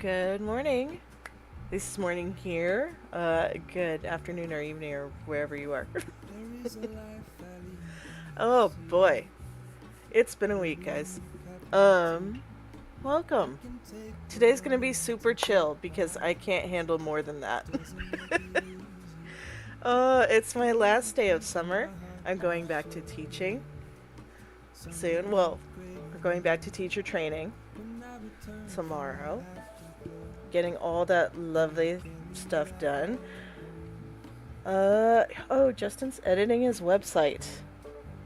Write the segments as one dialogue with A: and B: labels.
A: Good morning. This is morning here. Good afternoon or evening or wherever you are. Oh boy. It's been a week, guys. Um, Welcome. Today's gonna be super chill because I can't handle more than that. It's my last day of summer. I'm going back to teaching soon. Well, we're going back to teacher training tomorrow. Getting all that lovely stuff done. Oh, Justin's editing his website.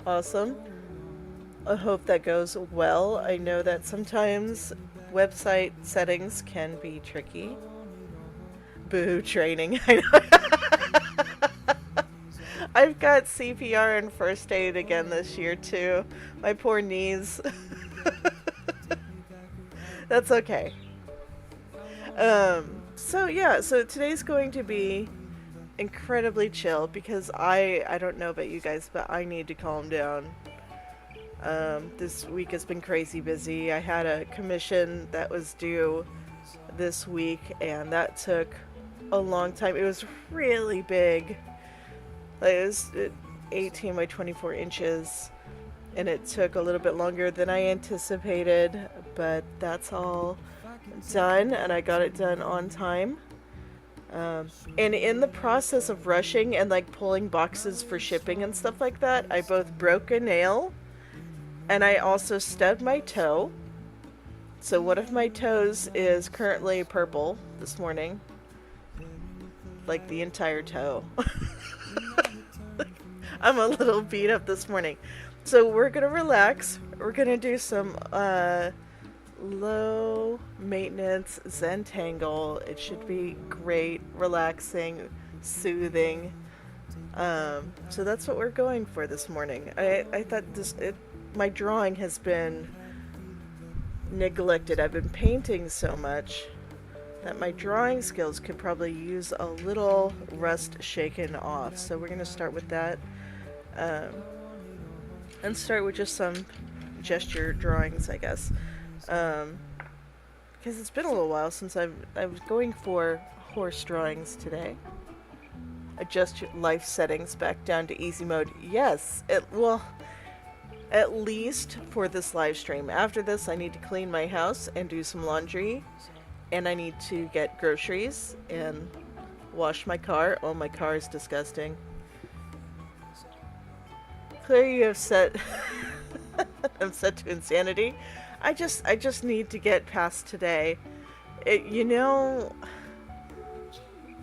A: Awesome. I hope that goes well. I know that sometimes website settings can be tricky. Boo, training. I know. I've got CPR and first aid again this year, too. My poor knees. That's okay. So today's going to be incredibly chill because I don't know about you guys, but I need to calm down. This week has been crazy busy. I had a commission that was due this week, and that took a long time. It was really big. Like, it was 18 by 24 inches, and it took a little bit longer than I anticipated, but that's all done, and I got it done on time. And in the process of rushing and like pulling boxes for shipping and stuff like that, I both broke a nail and I also stubbed my toe. So one of my toes is currently purple this morning. Like the entire toe. I'm a little beat up this morning. So we're gonna relax. We're gonna do some low maintenance Zentangle. It should be great, relaxing, soothing. So that's what we're going for this morning. I thought my drawing has been neglected. I've been painting so much that my drawing skills could probably use a little rust shaken off. So we're going to start with that. And start with just some gesture drawings, I guess. Because it's been a little while since I was going for horse drawings today. Adjust your life settings back down to easy mode. Yes, at least for this live stream. After this, I need to clean my house and do some laundry, and I need to get groceries and wash my car. Oh, my car is disgusting. Claire, you have set. I'm set to insanity. I just need to get past today.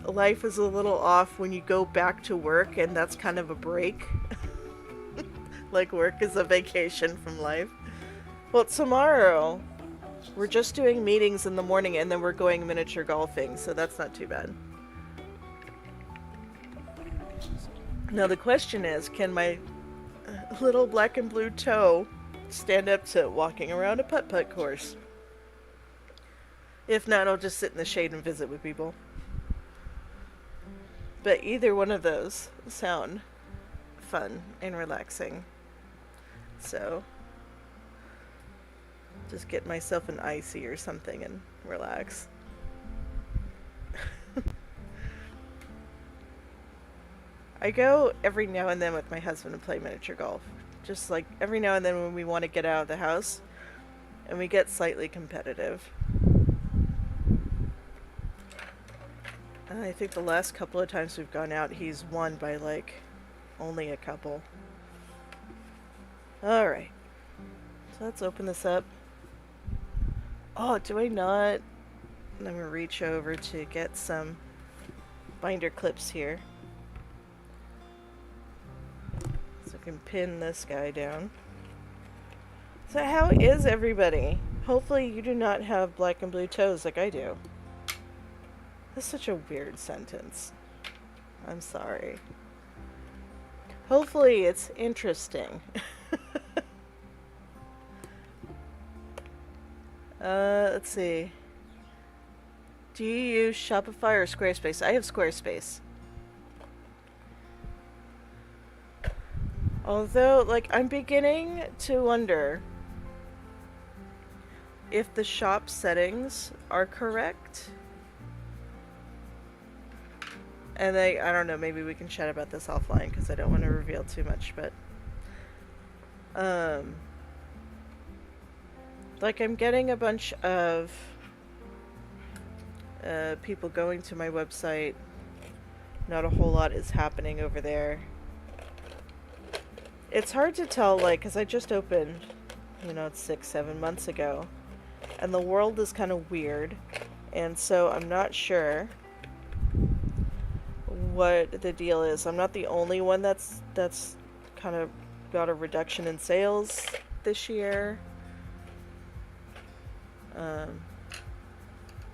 A: Life is a little off when you go back to work and that's kind of a break. Like work is a vacation from life. Well, tomorrow we're just doing meetings in the morning and then we're going miniature golfing, so that's not too bad. Now the question is, can my little black and blue toe stand up to walking around a putt-putt course? If not, I'll just sit in the shade and visit with people. But either one of those sound fun and relaxing. So, just get myself an icy or something and relax. I go every now and then with my husband and play miniature golf. Just like every now and then when we want to get out of the house, and we get slightly competitive. And I think the last couple of times we've gone out, he's won by like only a couple. Alright. So let's open this up. Oh, do I not? I'm going to reach over to get some binder clips here. So I can pin this guy down. So how is everybody? Hopefully you do not have black and blue toes like I do. That's such a weird sentence. I'm sorry. Hopefully it's interesting. Let's see. Do you use Shopify or Squarespace? I have Squarespace. Although, like, I'm beginning to wonder if the shop settings are correct, and I don't know, maybe we can chat about this offline because I don't want to reveal too much, but like I'm getting a bunch of people going to my website. Not a whole lot is happening over there. It's hard to tell, like, because I just opened, you know, 6-7 months ago, and the world is kind of weird, and so I'm not sure what the deal is. I'm not the only one that's kind of got a reduction in sales this year.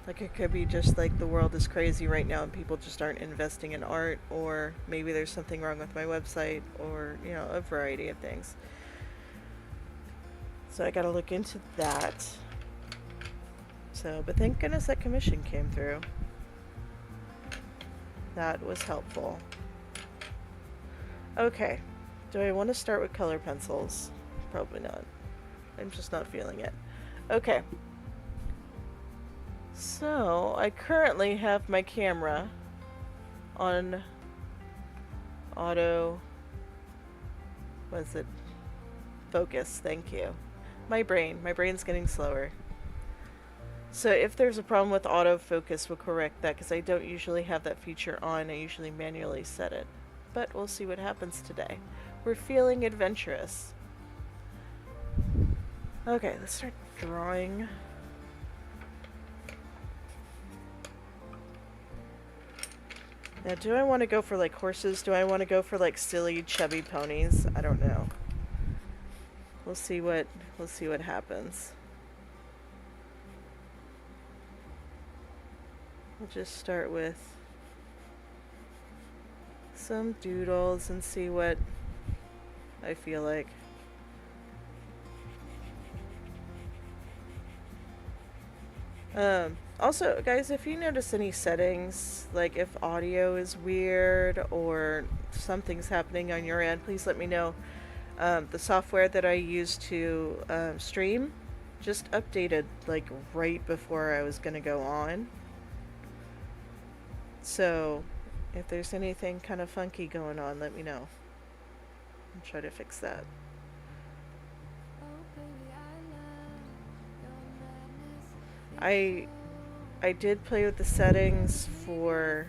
A: Like it could be just like the world is crazy right now and people just aren't investing in art, or maybe there's something wrong with my website, or, you know, a variety of things. So I gotta look into that. So, but thank goodness that commission came through. That was helpful. Okay. Do I want to start with color pencils? Probably not. I'm just not feeling it. Okay. So, I currently have my camera on auto... what is it? Focus, thank you. My brain's getting slower. So if there's a problem with autofocus, we'll correct that, because I don't usually have that feature on. I usually manually set it. But we'll see what happens today. We're feeling adventurous. Okay, let's start drawing. Now, do I want to go for like horses? Do I want to go for like silly, chubby ponies? I don't know. We'll see what happens. We'll just start with some doodles and see what I feel like. Also, guys, if you notice any settings, like if audio is weird or something's happening on your end, please let me know. The software that I use to stream just updated like right before I was gonna go on. So if there's anything kind of funky going on, let me know. I'll try to fix that. I did play with the settings for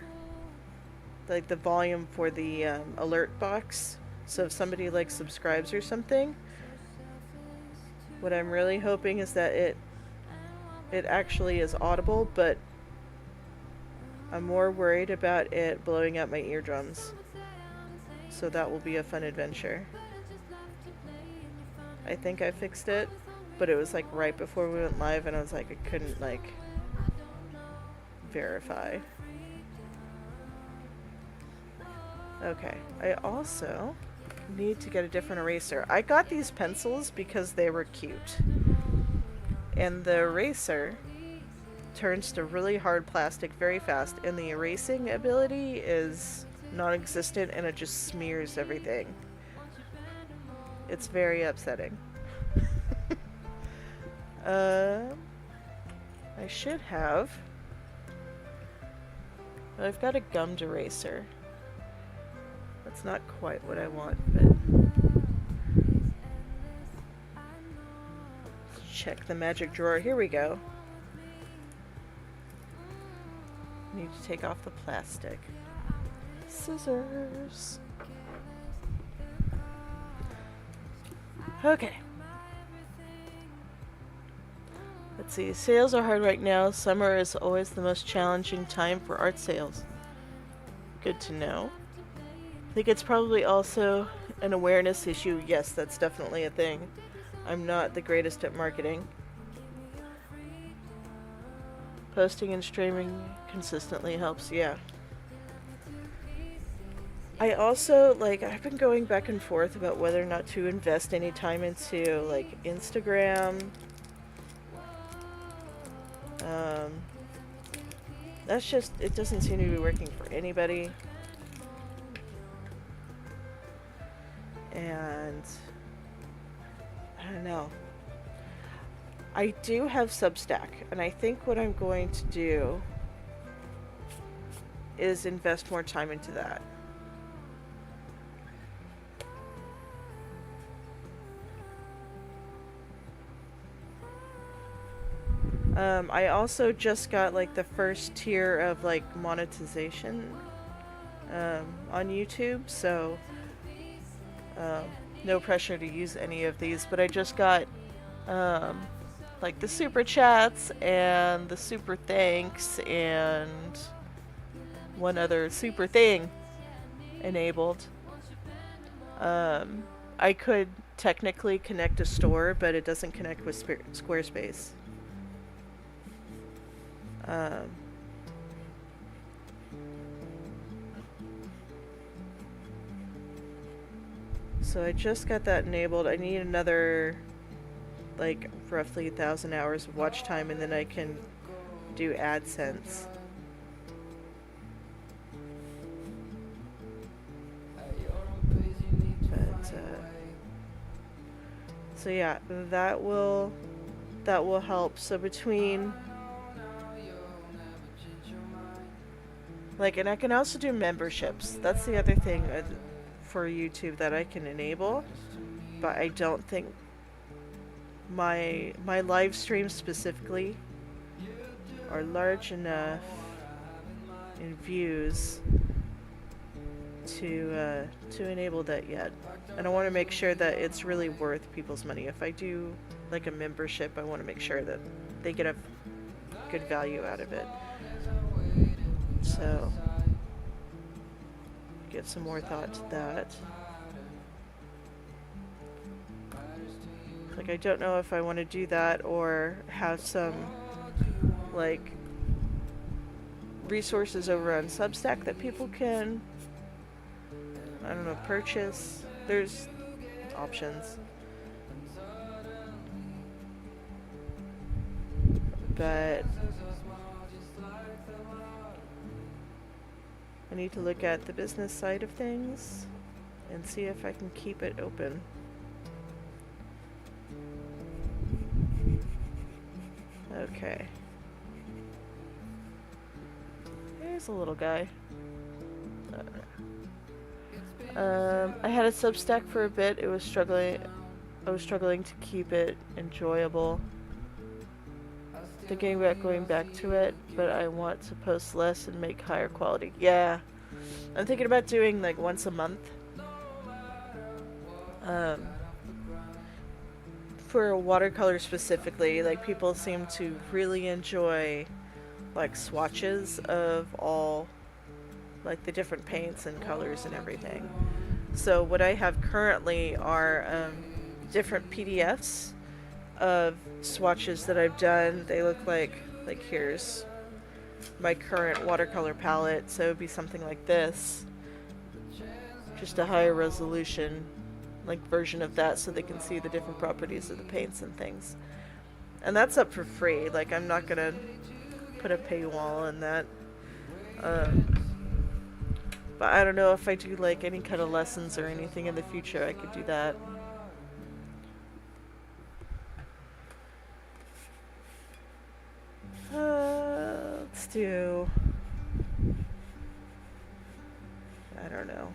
A: like the volume for the alert box. So if somebody like subscribes or something, what I'm really hoping is that it actually is audible, but I'm more worried about it blowing up my eardrums. So that will be a fun adventure. I think I fixed it, but it was like right before we went live, and I was like, I couldn't like verify. Okay, I also need to get a different eraser. I got these pencils because they were cute, and the eraser turns to really hard plastic very fast, and the erasing ability is non-existent, and it just smears everything. It's very upsetting. I should have. I've got a gummed eraser. That's not quite what I want, but let's check the magic drawer. Here we go. Need to take off the plastic. Scissors. Okay. Let's see. Sales are hard right now. Summer is always the most challenging time for art sales. Good to know. I think it's probably also an awareness issue. Yes, that's definitely a thing. I'm not the greatest at marketing. Posting and streaming consistently helps, yeah. I also, like, I've been going back and forth about whether or not to invest any time into, like, Instagram. That's just, it doesn't seem to be working for anybody. And I don't know. I do have Substack, and I think what I'm going to do is invest more time into that. I also just got like the first tier of like monetization on YouTube, so um, no pressure to use any of these. But I just got um, like the super chats and the super thanks and one other super thing enabled. Um, I could technically connect a store, but it doesn't connect with Squarespace. Um, so I just got that enabled. I need another like roughly 1,000 hours of watch time, and then I can do AdSense. But so yeah, that will help. So between like, and I can also do memberships. That's the other thing for YouTube that I can enable, but I don't think my live streams specifically are large enough in views to enable that yet. And I want to make sure that it's really worth people's money. If I do like a membership, I want to make sure that they get a good value out of it. So give some more thought to that. Like, I don't know if I want to do that or have some like resources over on Substack that people can, I don't know, purchase. There's options. But I need to look at the business side of things and see if I can keep it open. Okay. Here's a little guy. I had a Substack for a bit. I was struggling to keep it enjoyable. Thinking about going back to it, but I want to post less and make higher quality. Yeah. I'm thinking about doing like once a month. For watercolor specifically, like people seem to really enjoy like swatches of all like the different paints and colors and everything. So what I have currently are different PDFs of swatches that I've done. They look like here's my current watercolor palette, so it would be something like this. Just a higher resolution like version of that so they can see the different properties of the paints and things. And that's up for free. Like, I'm not gonna put a paywall on that. But I don't know if I do like any kind of lessons or anything in the future, I could do that. Let's do, I don't know.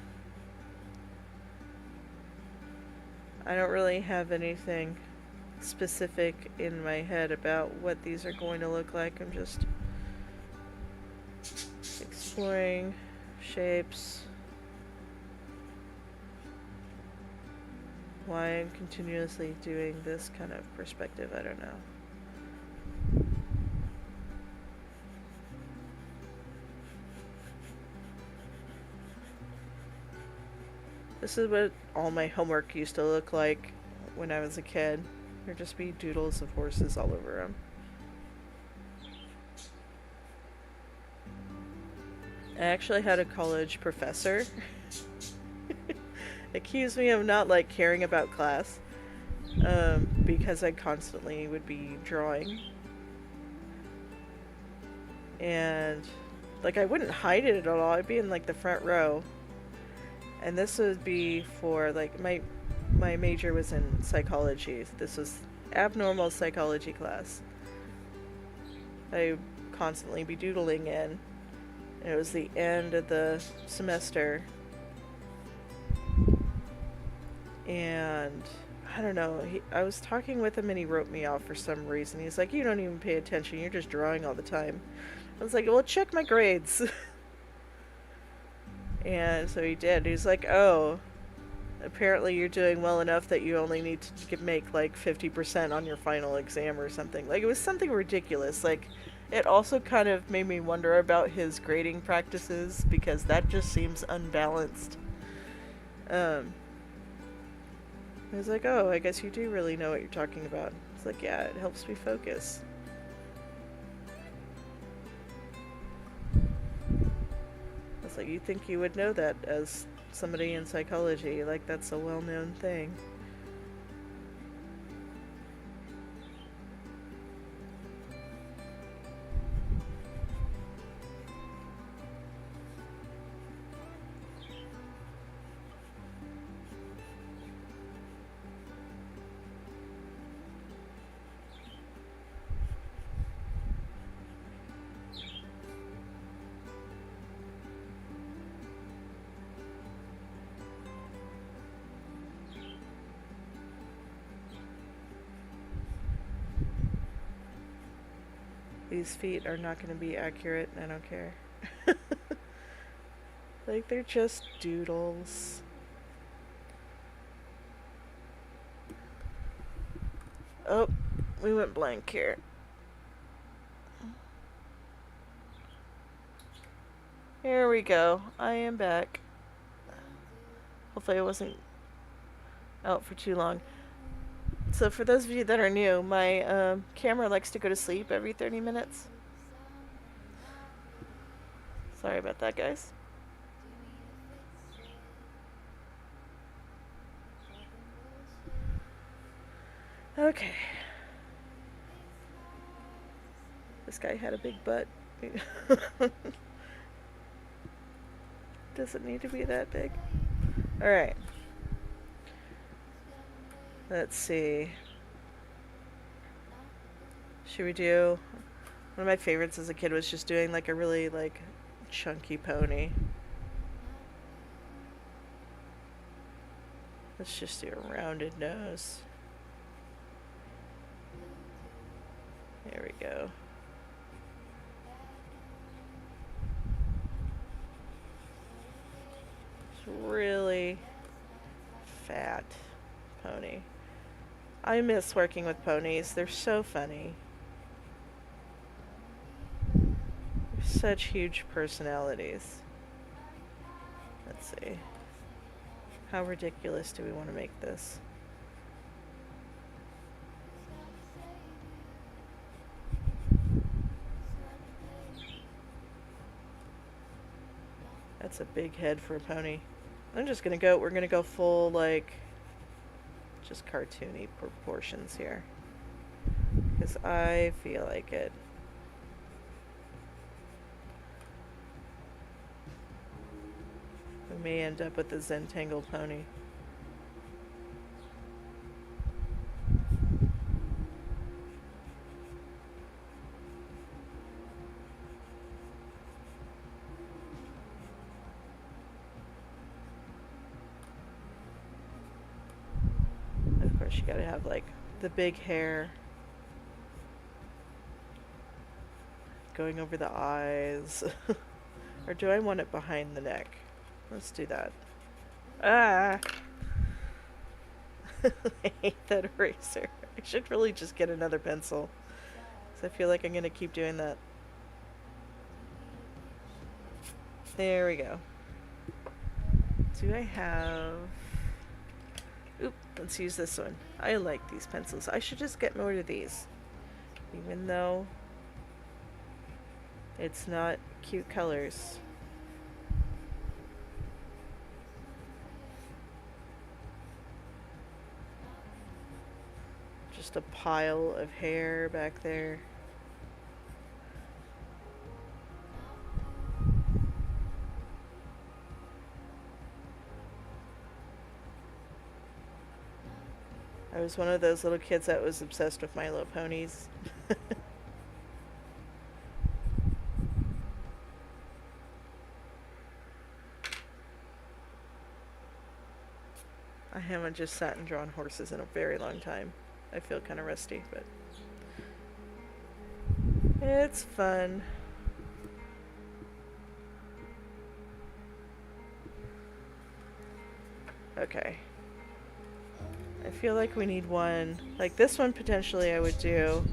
A: I don't really have anything specific in my head about what these are going to look like. I'm just exploring shapes. Why I'm continuously doing this kind of perspective, I don't know. This is what all my homework used to look like when I was a kid. There'd just be doodles of horses all over them. I actually had a college professor accuse me of not like caring about class because I constantly would be drawing. And like I wouldn't hide it at all. I'd be in like the front row. And this would be for like my major was in psychology. This was abnormal psychology class. I constantly be doodling in. And it was the end of the semester. And I don't know. I was talking with him and he wrote me off for some reason. He's like, "You don't even pay attention. You're just drawing all the time." I was like, "Well, check my grades." And so he did. He's like, "Oh, apparently you're doing well enough that you only need to make like 50% on your final exam or something." Like, it was something ridiculous. Like, it also kind of made me wonder about his grading practices because that just seems unbalanced. Um, I was like, "Oh, I guess you do really know what you're talking about." It's like, "Yeah, it helps me focus." I was like, "You think you would know that as somebody in psychology? Like, that's a well-known thing." These feet are not going to be accurate, and I don't care. Like, they're just doodles. Oh, we went blank here. Here we go. I am back. Hopefully I wasn't out for too long. So for those of you that are new, my camera likes to go to sleep every 30 minutes. Sorry about that, guys. Okay. This guy had a big butt. Does it need to be that big? Alright. Let's see. Should we do... One of my favorites as a kid was just doing like a really like chunky pony. Let's just do a rounded nose. There we go. It's really fat pony. I miss working with ponies. They're so funny. They're such huge personalities. Let's see. How ridiculous do we want to make this? That's a big head for a pony. We're gonna go full, like, just cartoony proportions here. Because I feel like it. We may end up with the Zentangle pony. Of course, you gotta have, like, the big hair going over the eyes. Or do I want it behind the neck? Let's do that. Ah! I hate that eraser. I should really just get another pencil. Because I feel like I'm going to keep doing that. There we go. Do I have... Oop, let's use this one. I like these pencils. I should just get more of these. Even though it's not cute colors. Just a pile of hair back there. I was one of those little kids that was obsessed with My Little Ponies. I haven't just sat and drawn horses in a very long time. I feel kind of rusty, but it's fun. Okay. I feel like we need one. Like this one potentially I would do.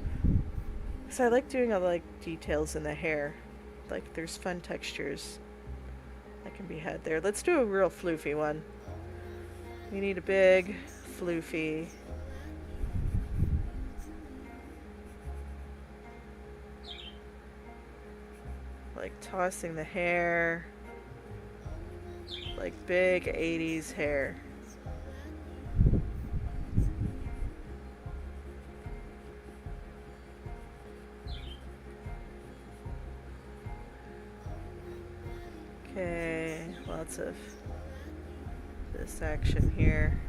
A: Because I like doing all the details in the hair. Like there's fun textures that can be had there. Let's do a real floofy one. We need a big, floofy. Like tossing the hair. Like big 80s hair. Okay, lots of this action here.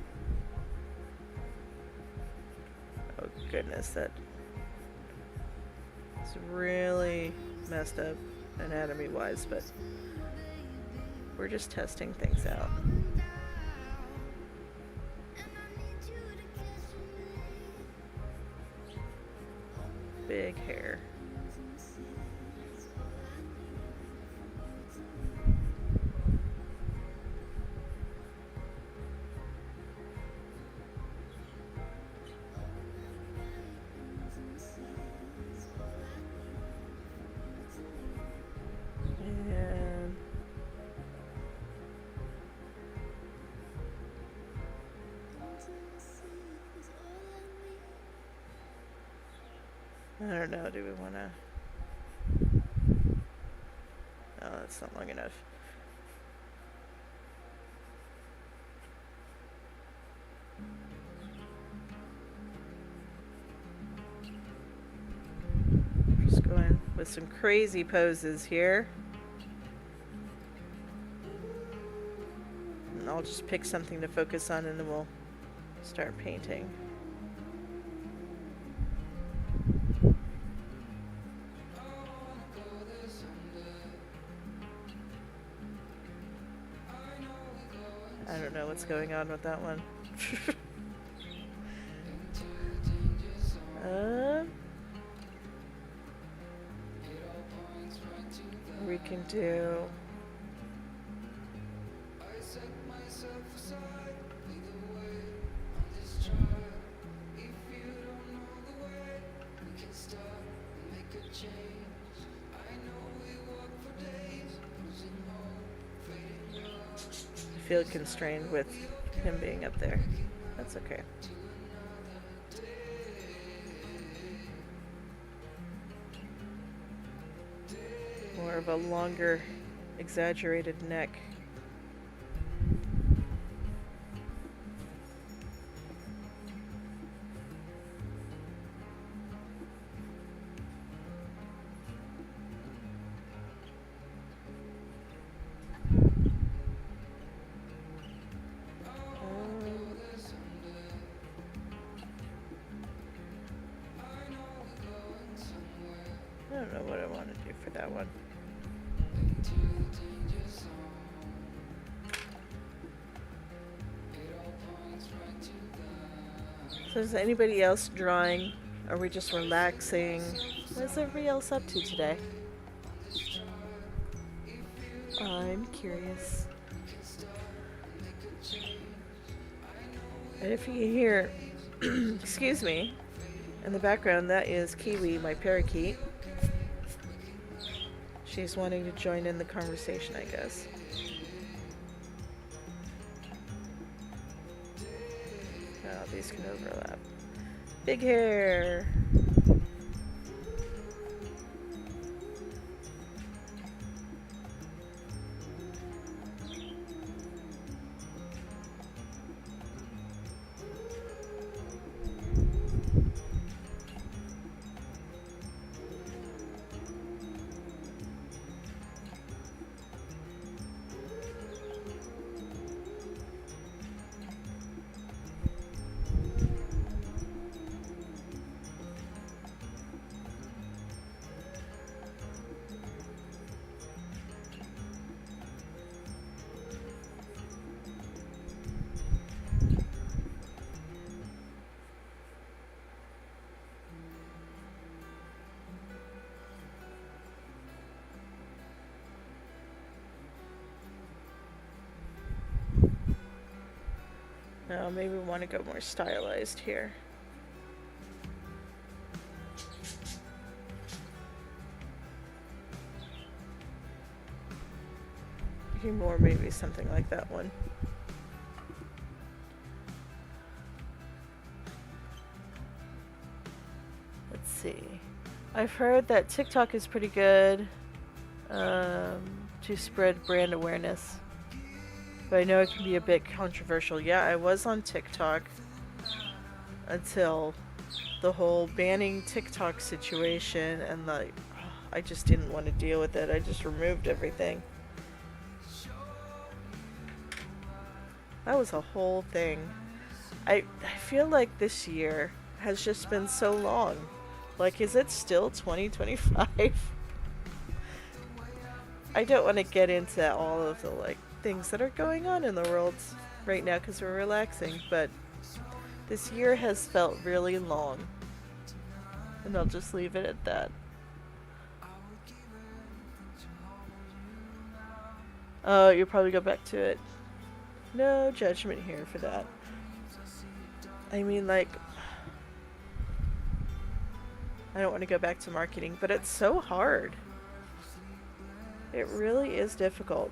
A: Oh goodness, that is really messed up anatomy wise, but we're just testing things out. Big hair. I don't know, do we want to... Oh, that's not long enough. Just going with some crazy poses here. And I'll just pick something to focus on and then we'll start painting. I don't know what's going on with that one. We can do... I feel constrained with him being up there. That's okay. More of a longer, exaggerated neck. I don't know what I want to do for that one. So is anybody else drawing? Are we just relaxing? What is everybody else up to today? I'm curious. And if you hear, excuse me, in the background, that is Kiwi, my parakeet. She's wanting to join in the conversation, I guess. Oh, these can overlap. Big hair. No, maybe we want to go more stylized here. More, maybe something like that one. Let's see. I've heard that TikTok is pretty good to spread brand awareness, but I know it can be a bit controversial. Yeah, I was on TikTok until the whole banning TikTok situation, and I just didn't want to deal with it. I just removed everything. That was a whole thing. I feel like this year has just been so long. Like, is it still 2025? I don't want to get into all of the, like, things that are going on in the world right now because we're relaxing, but this year has felt really long. And I'll just leave it at that. Oh, you'll probably go back to it. No judgment here for that. I mean, like, I don't want to go back to marketing, but it's so hard. It really is difficult.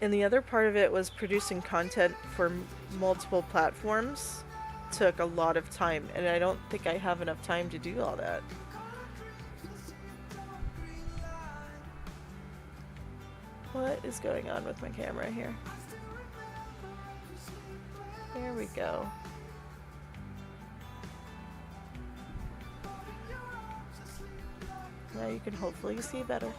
A: And the other part of it was producing content for multiple platforms took a lot of time, and I don't think I have enough time to do all that. What is going on with my camera here? There we go. Now you can hopefully see better.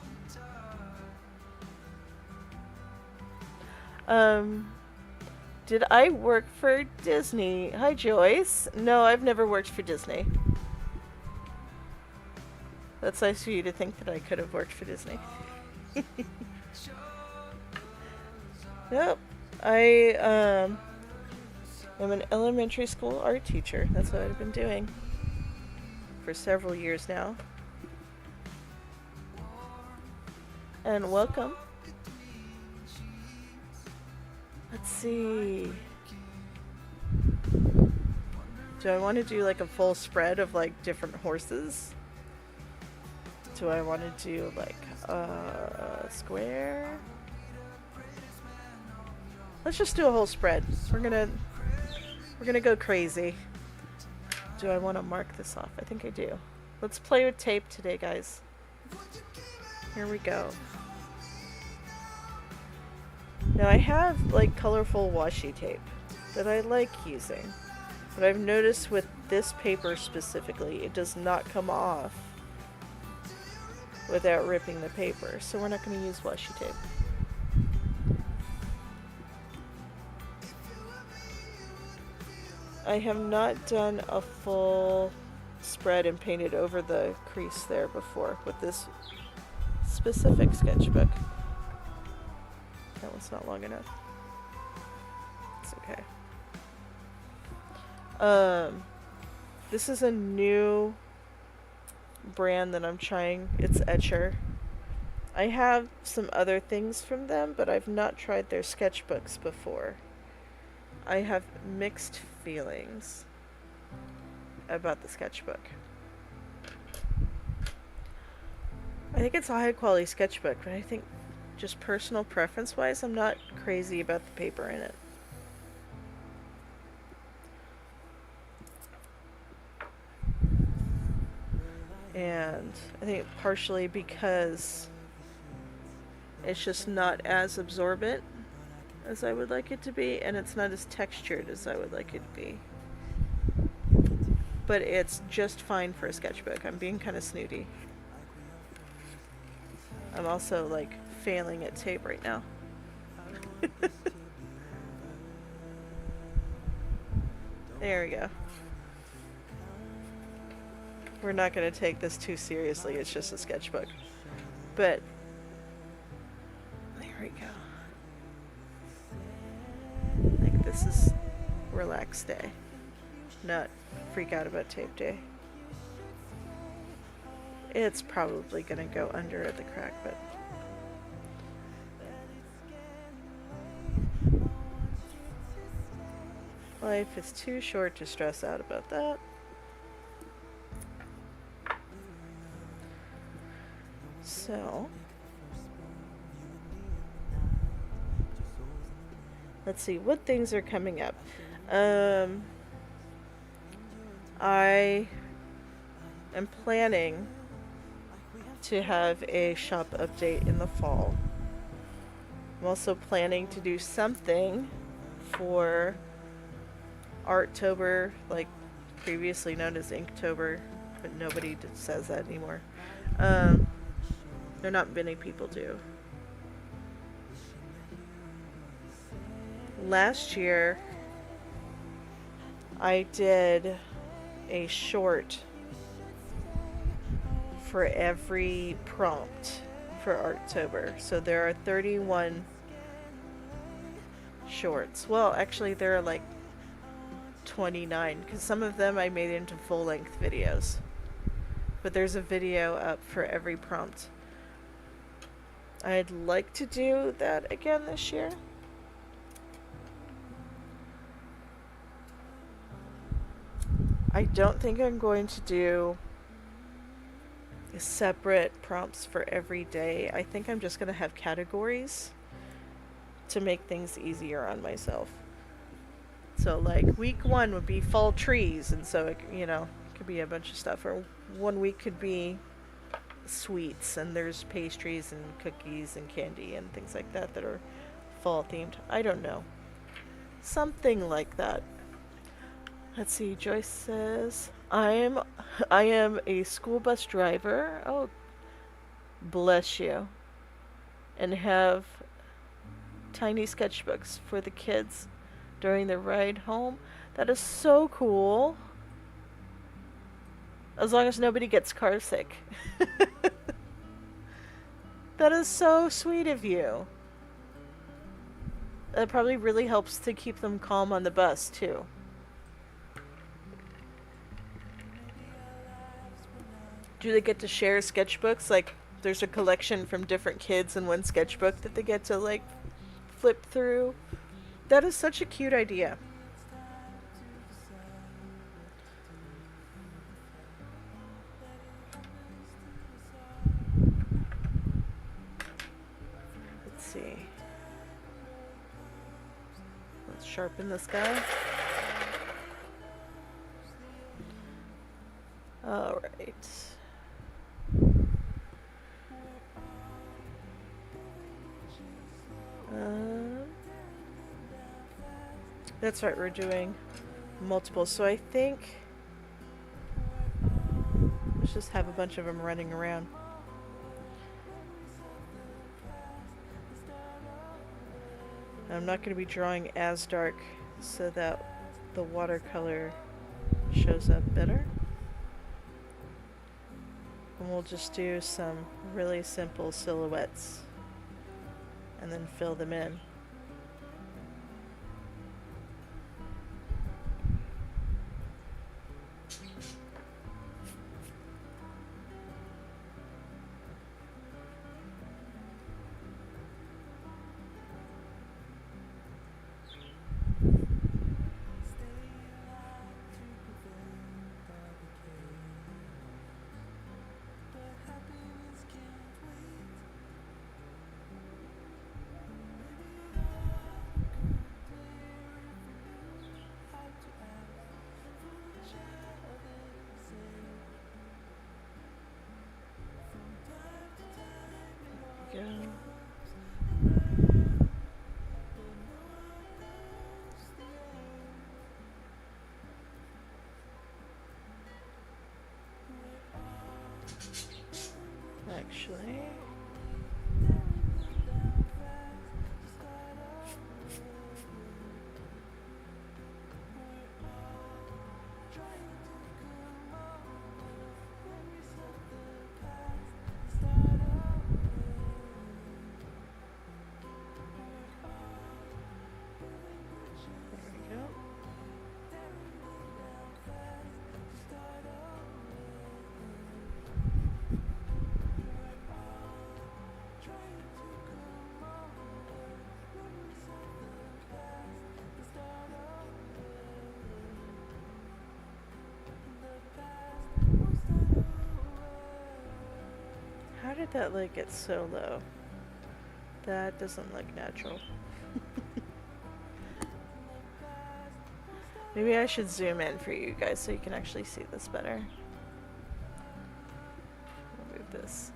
A: Did I work for Disney? Hi, Joyce. No, I've never worked for Disney. That's nice for you to think that I could have worked for Disney. Nope. I am an elementary school art teacher. That's what I've been doing for several years now. And welcome. Let's see. Do I want to do like a full spread of like different horses? Do I want to do like a square? Let's just do a whole spread. We're gonna go crazy. Do I want to mark this off? I think I do. Let's play with tape today, guys. Here we go. Now I have like colorful washi tape that I like using, but I've noticed with this paper specifically, it does not come off without ripping the paper, so we're not going to use washi tape. I have not done a full spread and painted over the crease there before with this specific sketchbook. That one's not long enough. It's okay. This is a new brand that I'm trying. It's Etcher. I have some other things from them, but I've not tried their sketchbooks before. I have mixed feelings about the sketchbook. I think it's a high quality sketchbook, but I think just personal preference wise, I'm not crazy about the paper in it. And I think partially because it's just not as absorbent as I would like it to be, and it's not as textured as I would like it to be. But it's just fine for a sketchbook. I'm being kind of snooty. I'm also like failing at tape right now. There we go. We're not going to take this too seriously. It's just a sketchbook. But there we go. Like, this is relaxed day, not freak out about tape day. It's probably gonna go under the crack, but life is too short to stress out about that. So, let's see, what things are coming up? I am planning to have a shop update in the fall. I'm also planning to do something for Arttober, like previously known as Inktober, but nobody says that anymore. There not many people do. Last year, I did a short for every prompt for Arttober. So there are 31 shorts. Well, actually, there are like 29 because some of them I made into full-length videos. But there's a video up for every prompt. I'd like to do that again this year. I don't think I'm going to do separate prompts for every day. I think I'm just going to have categories to make things easier on myself. So like week 1 would be fall trees, and so it, you know, it could be a bunch of stuff. Or 1 week could be sweets, and there's pastries and cookies and candy and things like that that are fall themed. I don't know. Something like that. Let's see, Joyce says, I am a school bus driver. Oh, bless you. And have tiny sketchbooks for the kids during the ride home. That is so cool. As long as nobody gets car sick. That is so sweet of you. That probably really helps to keep them calm on the bus, too. Do they get to share sketchbooks? Like, there's a collection from different kids in one sketchbook that they get to, like, flip through. That is such a cute idea. Let's see. Let's sharpen this guy. Alright. That's right, we're doing multiple. So I think let's just have a bunch of them running around. I'm not going to be drawing as dark so that the watercolor shows up better. And we'll just do some really simple silhouettes and then fill them in. that light get so low? That doesn't look natural. Maybe I should zoom in for you guys so you can actually see this better. I'll move this.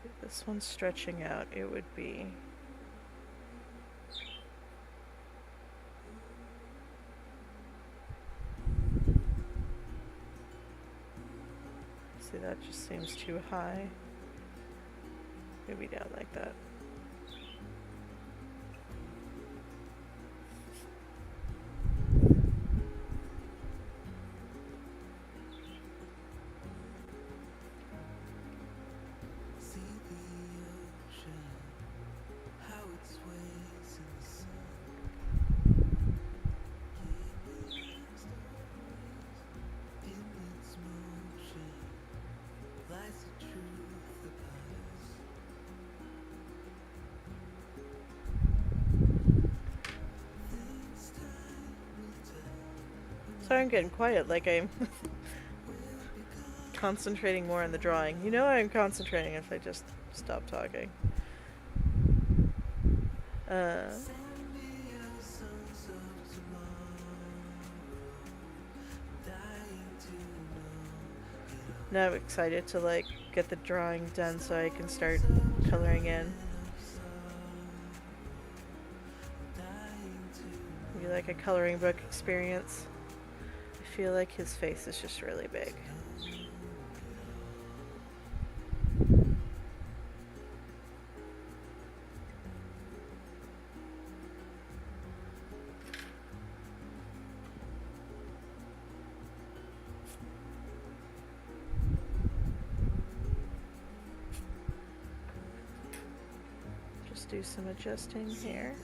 A: If this one's stretching out, it would be... See, that just seems too high. Maybe down like that. Sorry, I'm getting quiet, like I'm concentrating more on the drawing. You know I'm concentrating if I just stop talking. Now I'm excited to like get the drawing done so I can start coloring in. Maybe like a coloring book experience. I feel like his face is just really big. Just do some adjusting here.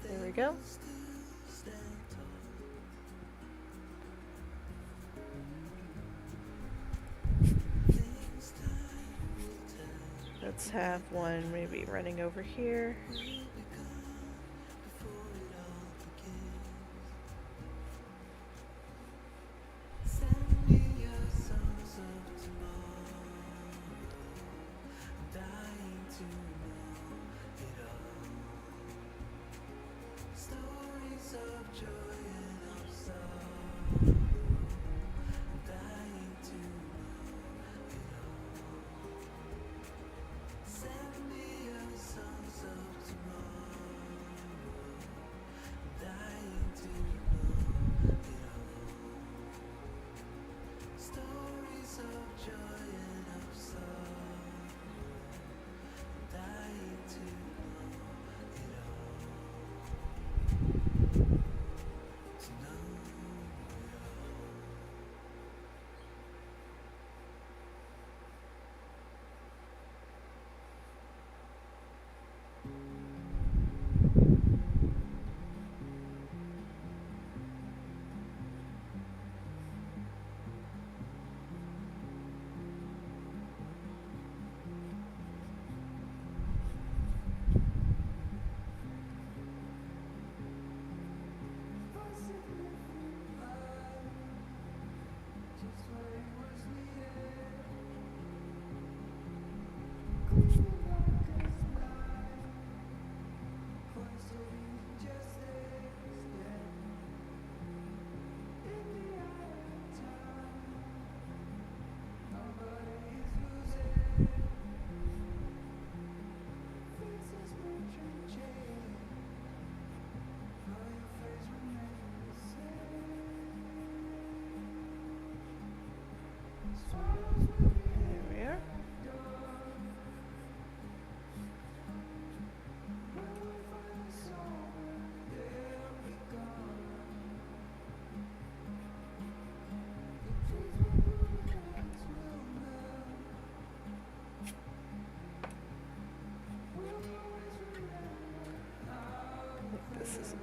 A: There we go. Let's have one maybe running over here.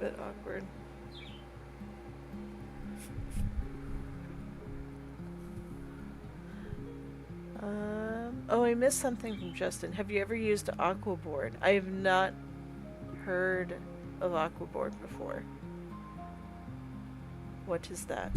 A: bit awkward. Oh, I missed something from Justin. Have you ever used Aquaboard? I have not heard of Aquaboard before. What is that?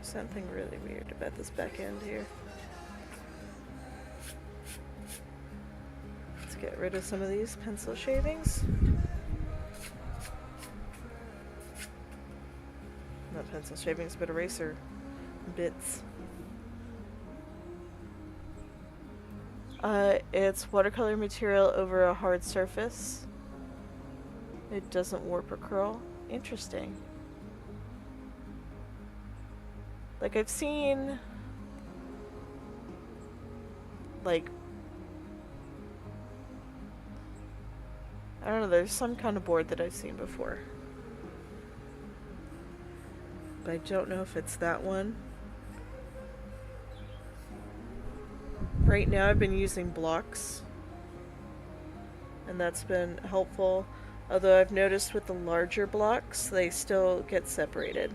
A: Something really weird about this back end here. Let's get rid of some of these pencil shavings. Not pencil shavings, but eraser bits. It's watercolor material over a hard surface. It doesn't warp or curl. Interesting. Like, I've seen, like, I don't know, there's some kind of board that I've seen before. But I don't know if it's that one. Right now I've been using blocks, and that's been helpful. Although I've noticed with the larger blocks, they still get separated.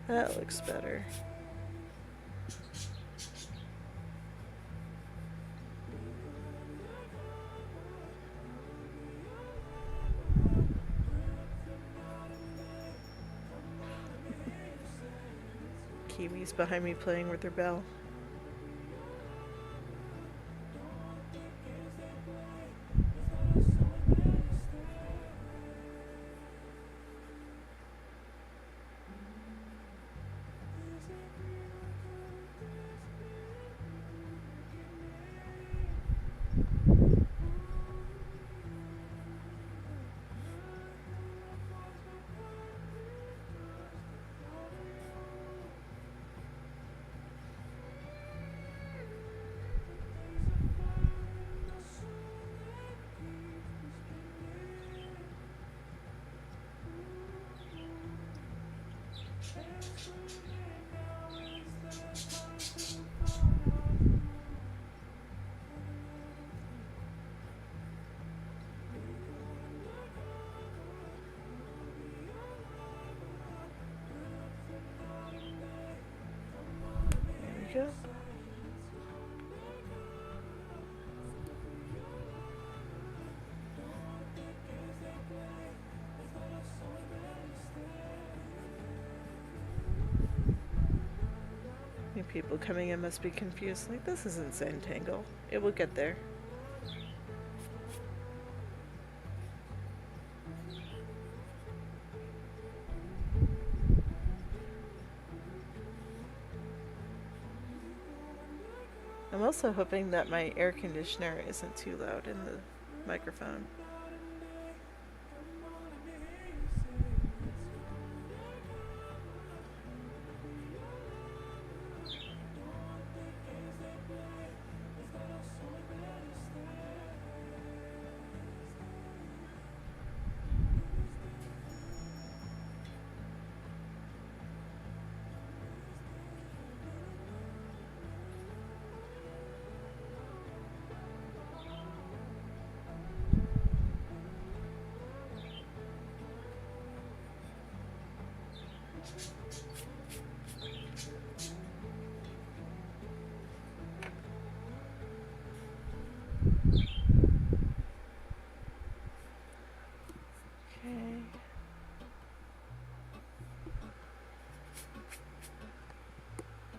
A: That looks better. Kiwi's behind me playing with her bell. Go. People coming in must be confused. Like, this isn't Zentangle. It will get there. I'm also hoping that my air conditioner isn't too loud in the microphone.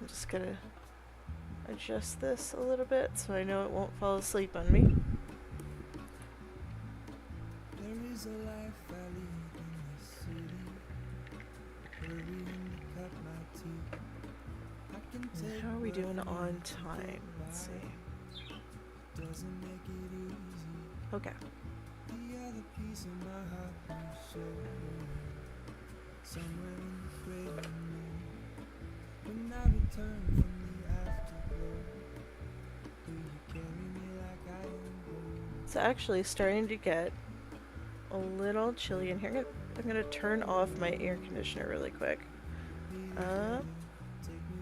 A: I'm just gonna adjust this a little bit so I know it won't fall asleep on me.
B: There is a life I lead in the city, hurrying to cut my teeth. I can take
A: How are we doing
B: what I
A: on
B: need to
A: time?
B: get
A: Let's
B: by.
A: see.
B: Doesn't make it easy.
A: Okay.
B: The other piece of my heart will show somewhere in the great unknown. When I return from the afterglow, will you carry me like I am gold?
A: It's actually starting to get a little chilly in here. I'm gonna turn off my air conditioner really quick. I'm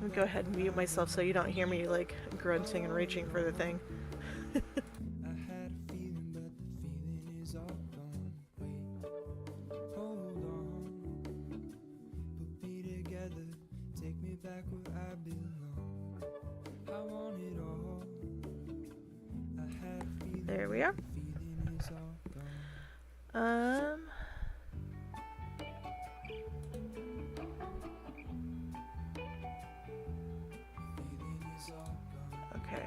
A: gonna go ahead and mute myself so you don't hear me like grunting and reaching for the thing.
B: I had a feeling, but the feeling is all gone. Wait, hold on. Put me together, take me back where I belong. I want it all. I had a feeling,
A: There we are.
B: the feeling is all gone. Feeling is all gone.
A: Okay.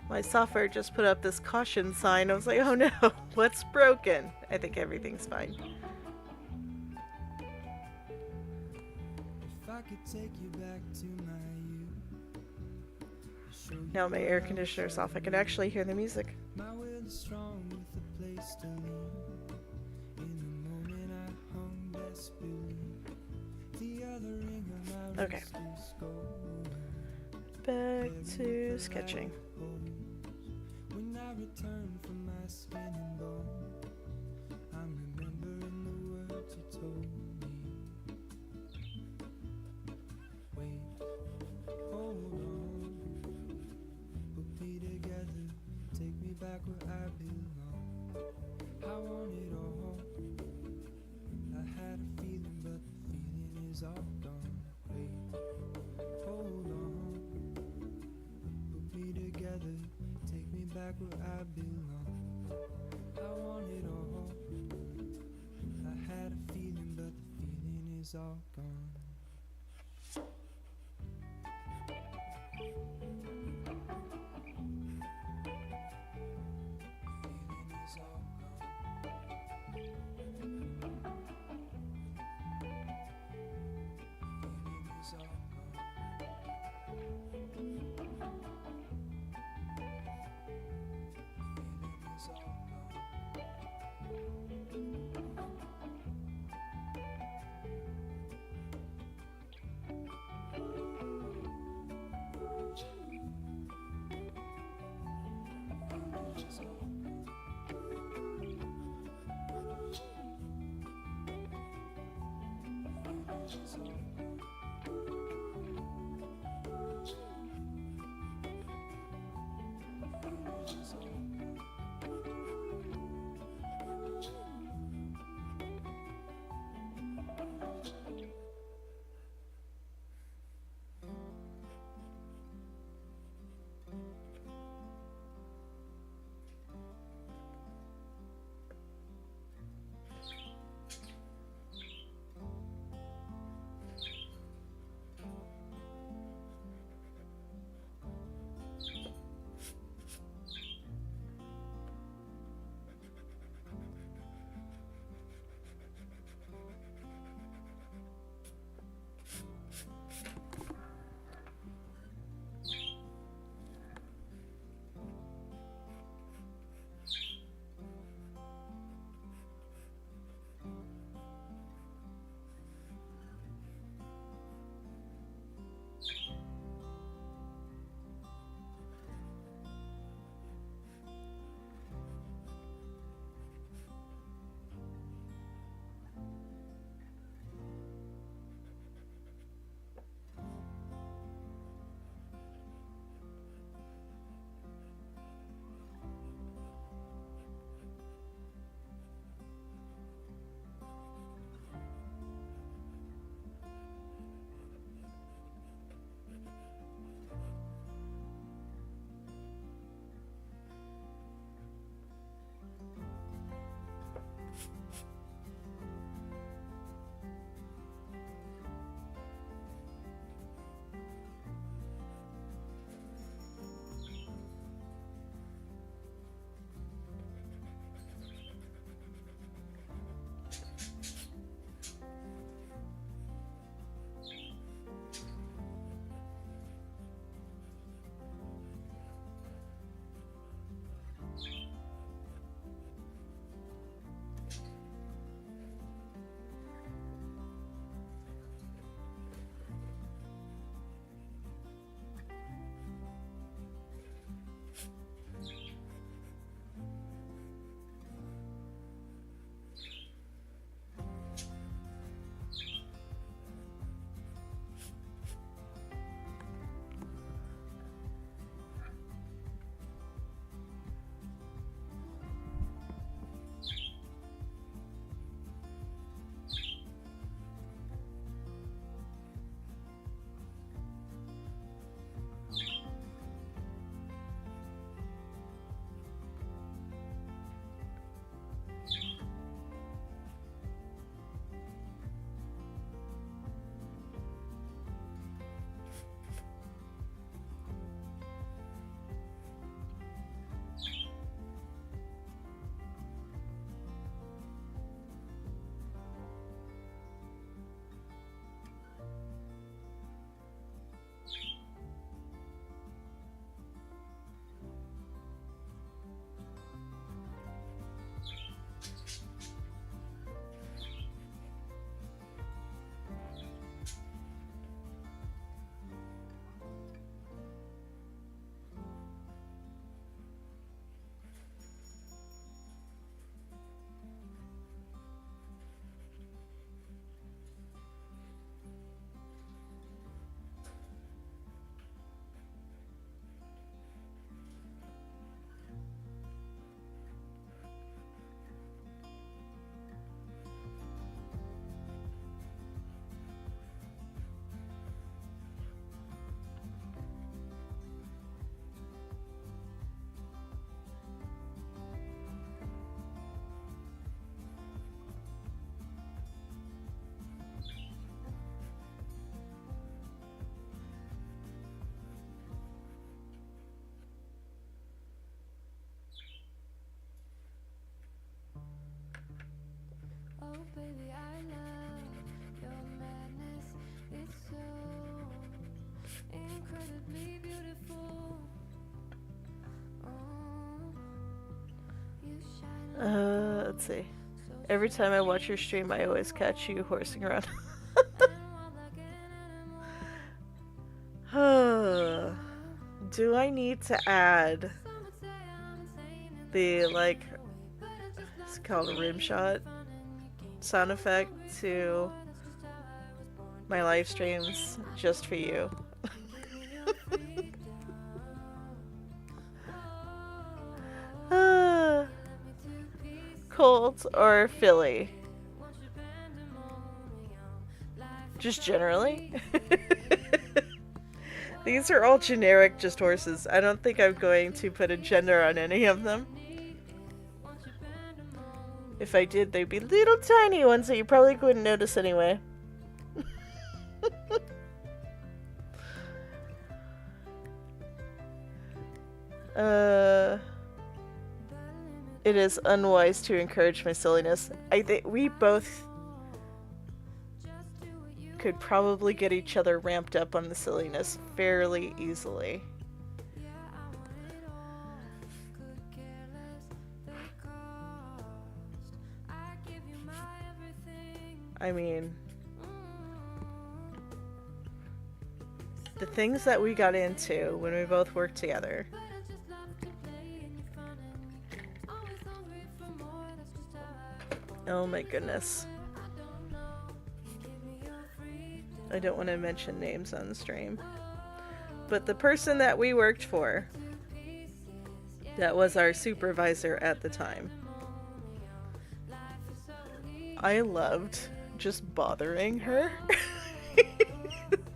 A: My software just put up this caution sign. I was like, oh no, what's broken? I think everything's fine.
B: If I could take you back to my youth.
A: Now my air conditioner's off. I can actually hear the music.
B: My will is strong with a place to lean. In the moment I hung desperately. The other ring of my
A: Okay.
B: wrist is gold.
A: Back to sketching.
B: When I return from my skin and bone, I'm remembering the words you told me. Wait, hold on. Put me together, take me back where I belong. I want it all. I had a feeling, but the feeling is all gone. Wait, hold on. Put me together, take me back where I belong. I want it all. I had a feeling, but the feeling is all gone. Feeling is all gone. Feeling is all gone. Feeling is all gone.
A: Let's see. Every time I watch your stream, I always catch you horsing around. Do I need to add the, like, it's called a rim shot sound effect to my live streams just for you? Cold or Philly? Just generally? These are all generic, just horses. I don't think I'm going to put a gender on any of them. If I did, they'd be little tiny ones that you probably wouldn't notice anyway. It is unwise to encourage my silliness. I think we both could probably get each other ramped up on the silliness fairly easily. I mean, the things that we got into when we both worked together. Oh my goodness. I don't want to mention names on the stream. But the person that we worked for, that was our supervisor at the time, I loved just bothering her. It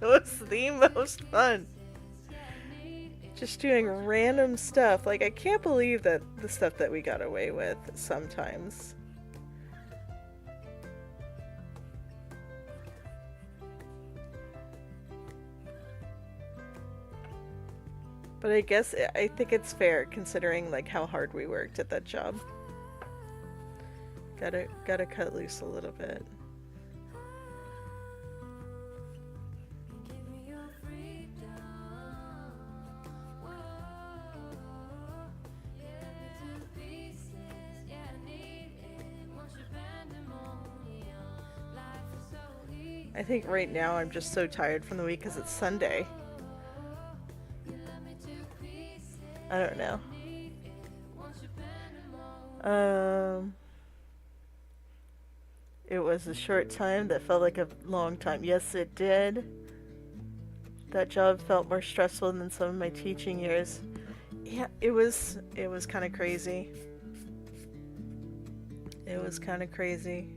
A: was the most fun. Just doing random stuff. Like, I can't believe that the stuff that we got away with sometimes. But I guess I think it's fair considering like how hard we worked at that job. Gotta cut loose a little bit. I think right now I'm just so tired from the week because it's Sunday. I don't know. It was a short time that felt like a long time. Yes, it did. That job felt more stressful than some of my teaching years. Yeah, it was kind of crazy. It was kind of crazy.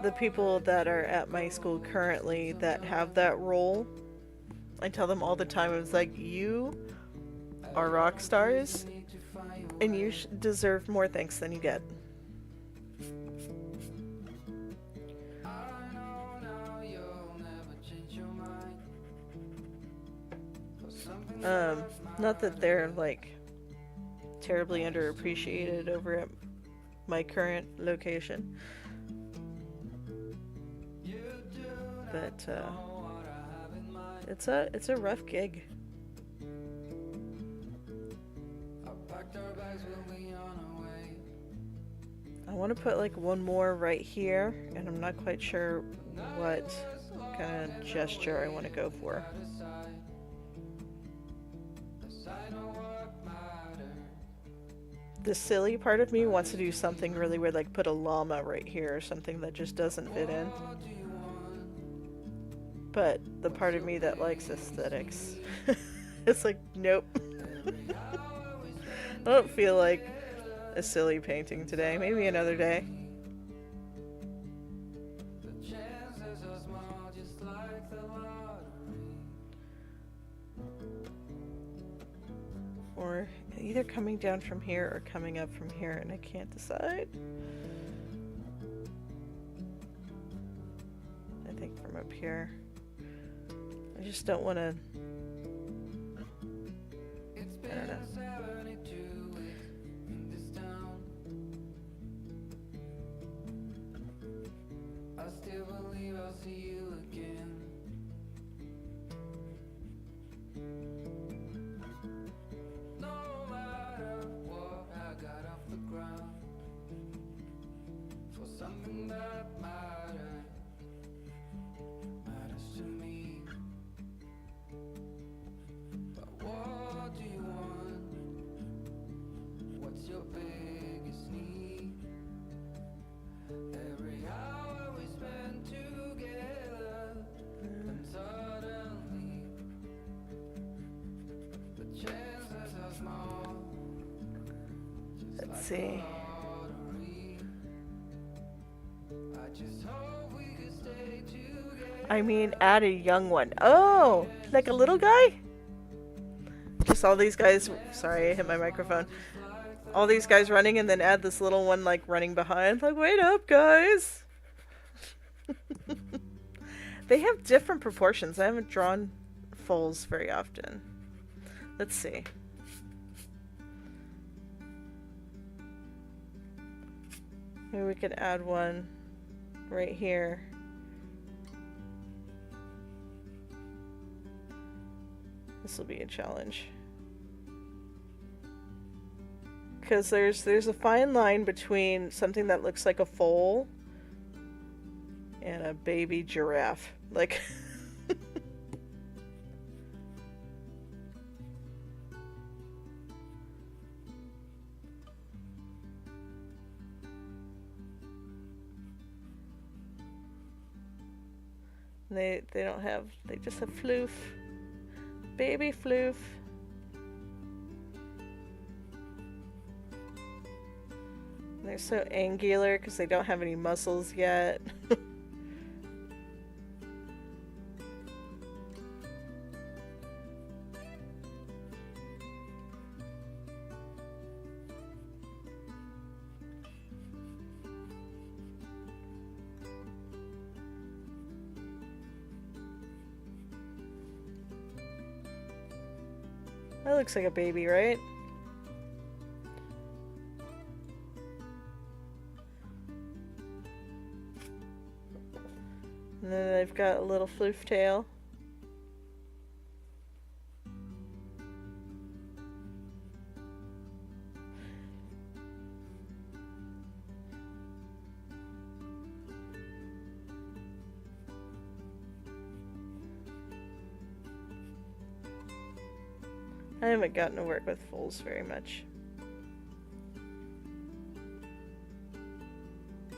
A: The people that are at my school currently that have that role, I tell them all the time, it's like, you are rock stars and you deserve more thanks than you get. Not that they're like terribly underappreciated over at my current location, but it's a rough gig. I want to put like one more right here, and I'm not quite sure what kind of gesture I want to go for. The silly part of me wants to do something really weird, like put a llama right here or something that just doesn't fit in. But the part of me that likes aesthetics, it's like, nope. I don't feel like a silly painting today. Maybe another day. Or either coming down from here or coming up from here, and I can't decide. I think from up here. I just don't want to. I don't know. see. I mean, add a young one. Oh, like a little guy? Just all these guys. Sorry, I hit my microphone. All these guys running, and then add this little one like running behind. Like, wait up, guys. They have different proportions. I haven't drawn foals very often. Let's see. Maybe we could add one right here. This will be a challenge. Because there's a fine line between something that looks like a foal and a baby giraffe. Like they don't have, they just have floof. Baby floof. They're so angular because they don't have any muscles yet. That looks like a baby, right? And then they've got a little floof tail. I haven't gotten to work with foals very much.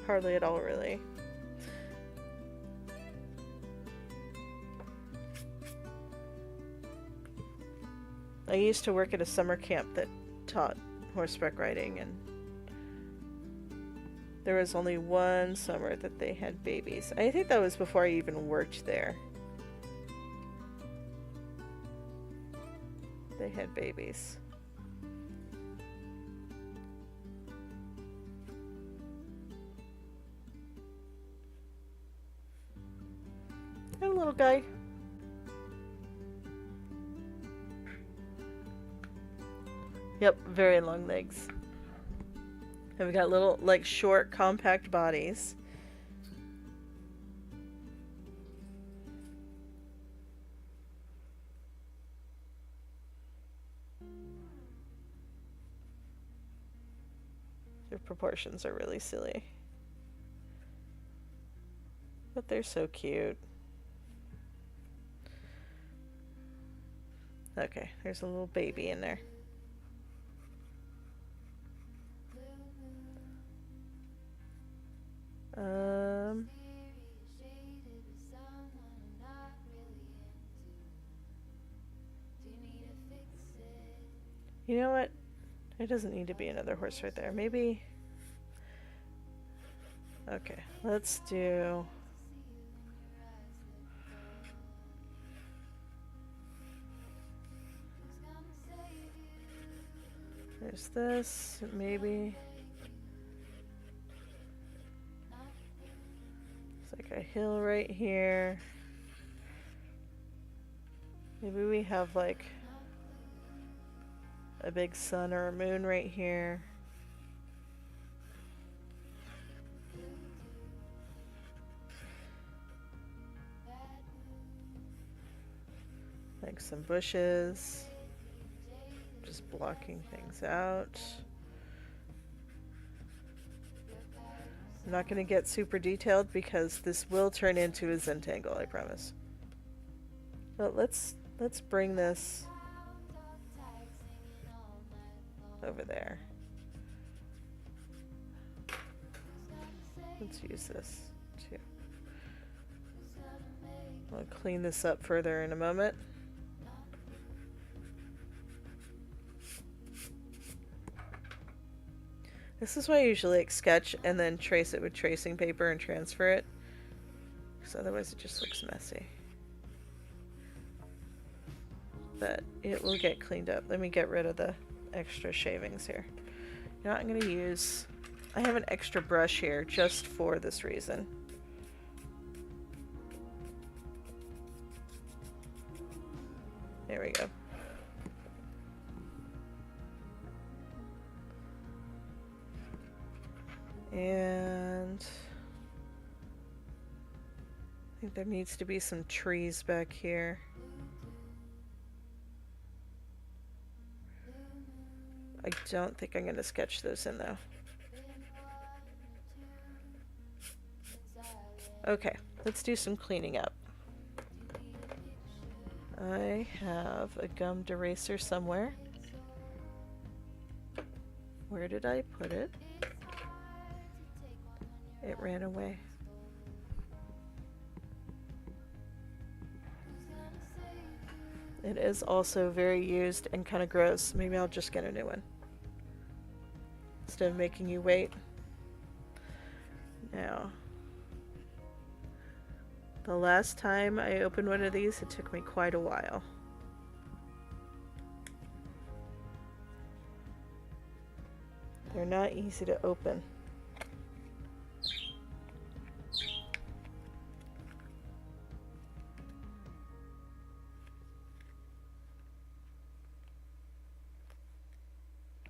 A: Hardly at all, really. I used to work at a summer camp that taught horseback riding, and there was only one summer that they had babies. I think that was before I even worked there. They had babies. Hey, little guy. Yep, very long legs. And we got little, like, short, compact bodies. Their proportions are really silly. But they're so cute. Okay, there's a little baby in there. You know what? There doesn't need to be another horse right there. Maybe... Okay, let's do... There's this, maybe... It's like a hill right here. Maybe we have like a big sun or a moon right here. Like some bushes. Just blocking things out. I'm not going to get super detailed because this will turn into a Zentangle, I promise. But let's bring this over there. Let's use this too. I'll clean this up further in a moment. This is why I usually like sketch and then trace it with tracing paper and transfer it. Because otherwise it just looks messy. But it will get cleaned up. Let me get rid of the extra shavings here. You know what I'm going to use? I have an extra brush here just for this reason. There we go. And I think there needs to be some trees back here. I don't think I'm going to sketch those in though. Okay, let's do some cleaning up. I have a gummed eraser somewhere. Where did I put it? It ran away. It is also very used and kind of gross. Maybe I'll just get a new one instead of making you wait. Now, the last time I opened one of these, it took me quite a while. They're not easy to open.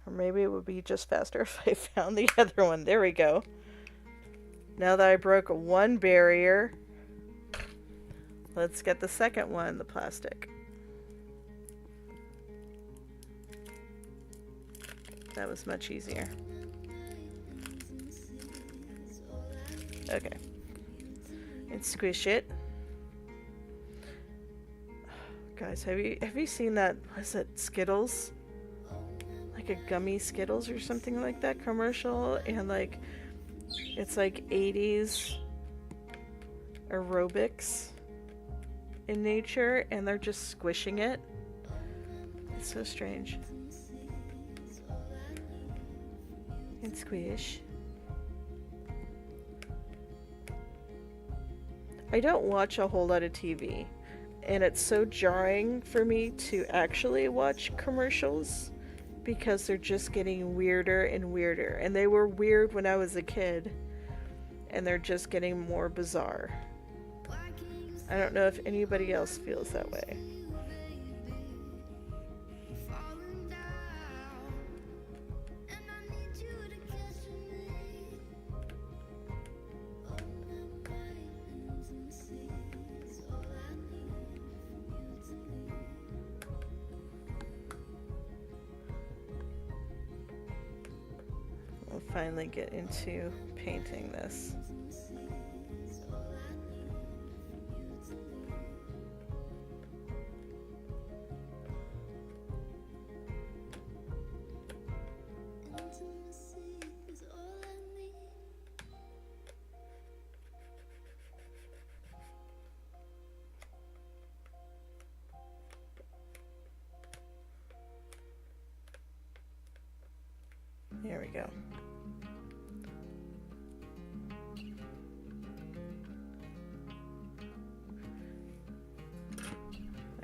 A: Or maybe it would be just faster if I found the other one. There we go. Now that I broke one barrier, let's get the second one, the plastic. That was much easier. Okay. And squish it. Guys, have you seen that, what is it, Skittles? Like a gummy Skittles or something like that commercial, and like it's like 80s aerobics in nature, and they're just squishing it. It's so strange. And squish. I don't watch a whole lot of TV, and it's so jarring for me to actually watch commercials because they're just getting weirder and weirder. And they were weird when I was a kid, and they're just getting more bizarre. I don't know if anybody else feels that way. We'll finally get into painting this. There we go.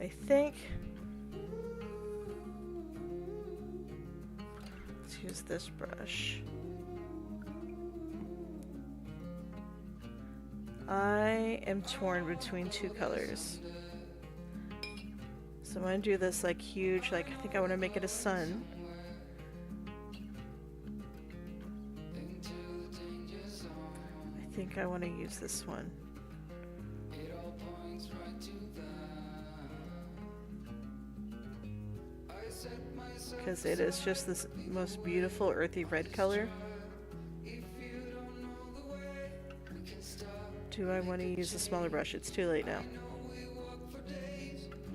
A: I think let's use this brush. I am torn between two colors. So I'm gonna do this like huge, like I think I want to make it a sun. I think I want to use this one. Because it is just this most beautiful earthy red color. Do I want to use a smaller brush? It's too late now.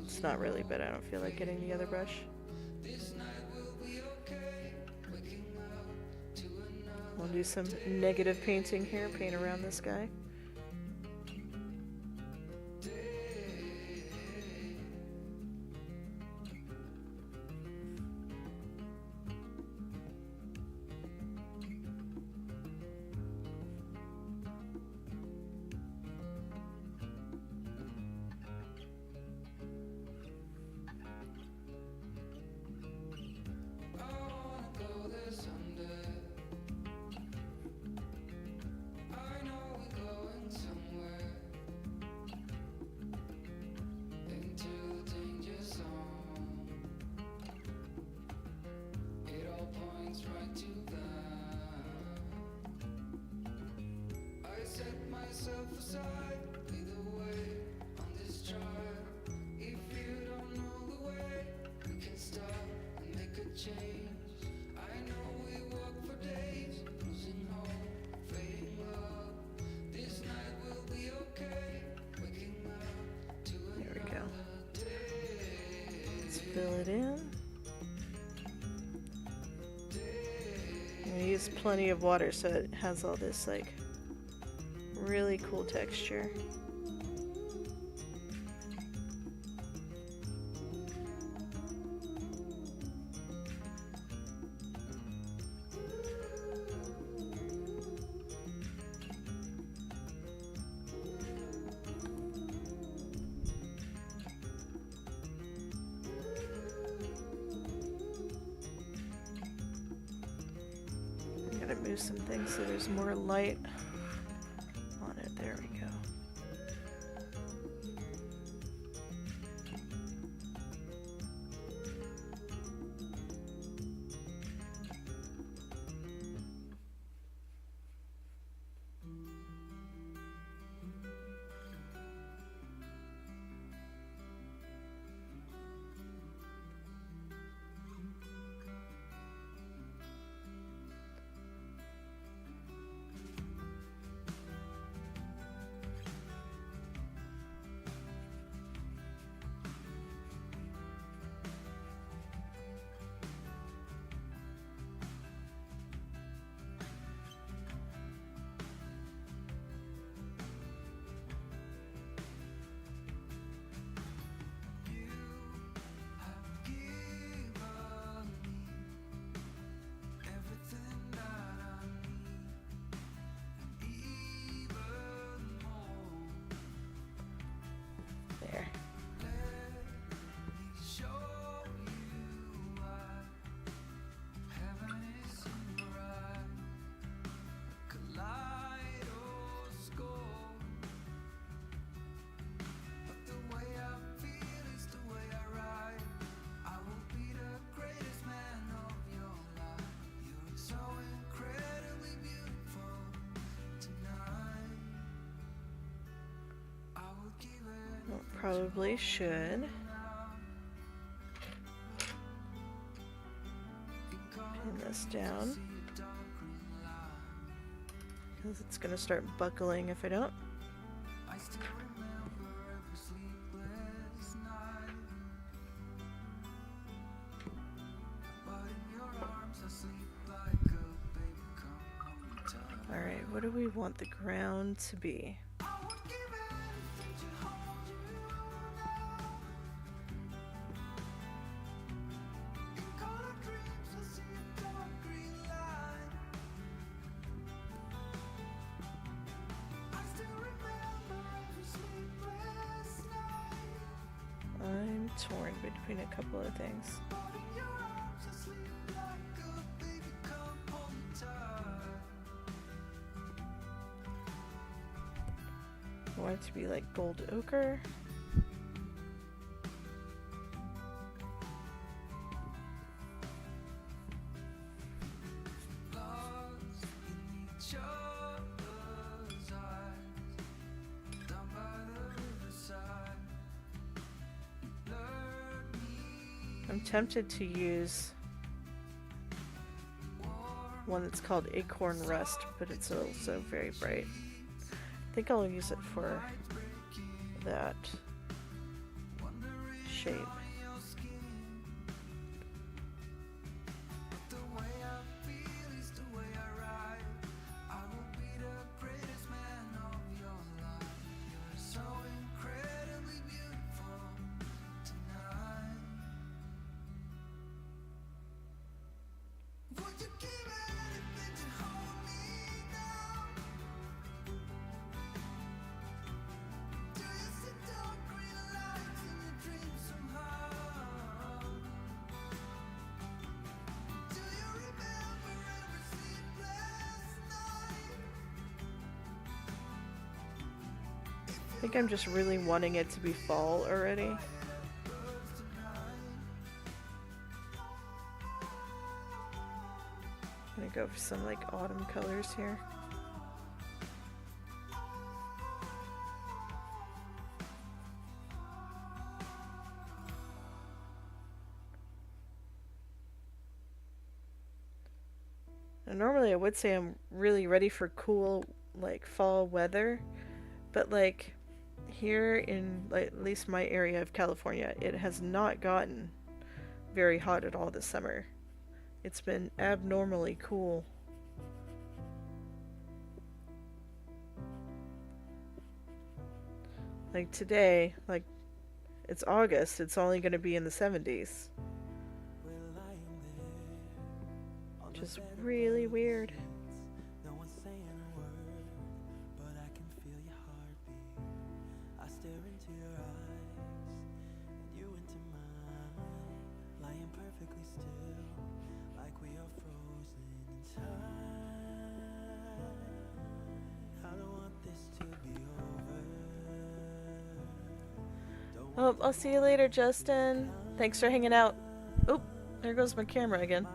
A: It's not really, but I don't feel like getting the other brush. We'll do some negative painting here, paint around this guy. There we go. Let's fill it in. I use plenty of water so it has all this like really cool texture. Gotta move some things so there's more light on it. There we go. There. Well, probably should pin this down because it's gonna start buckling if I don't. Alright, what do we want the ground to be? I'm torn between a couple of things. I want it to be like gold ochre. I'm tempted to use one that's called Acorn Rust, but it's also very bright. I think I'll use it for that shape. I think I'm just really wanting it to be fall already. gonna go for some like autumn colors here. And normally I would say I'm really ready for cool like fall weather, but like here in like at least my area of California, it has not gotten very hot at all this summer. It's been abnormally cool. Like today, like it's August, it's only going to be in the 70s. Which is really weird.
B: No one's saying a word, but I can feel your heartbeat. I stare into your eyes, and you into mine, lying perfectly still, like we are frozen in time. I don't want this to be over.
A: Oh, I'll see you later, Justin. Thanks for hanging out. Oop, there goes my camera again.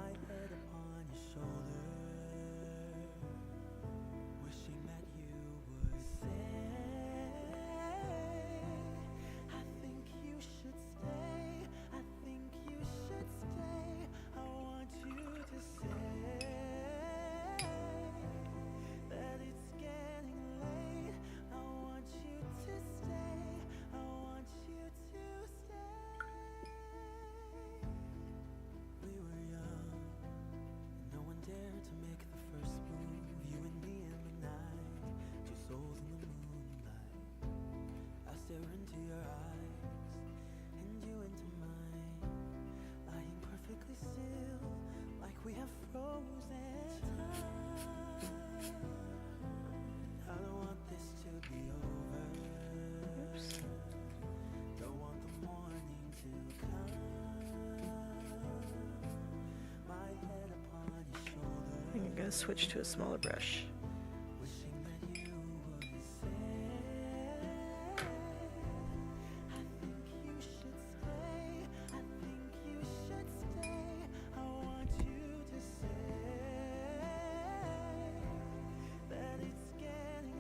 A: I'm gonna switch to a smaller brush.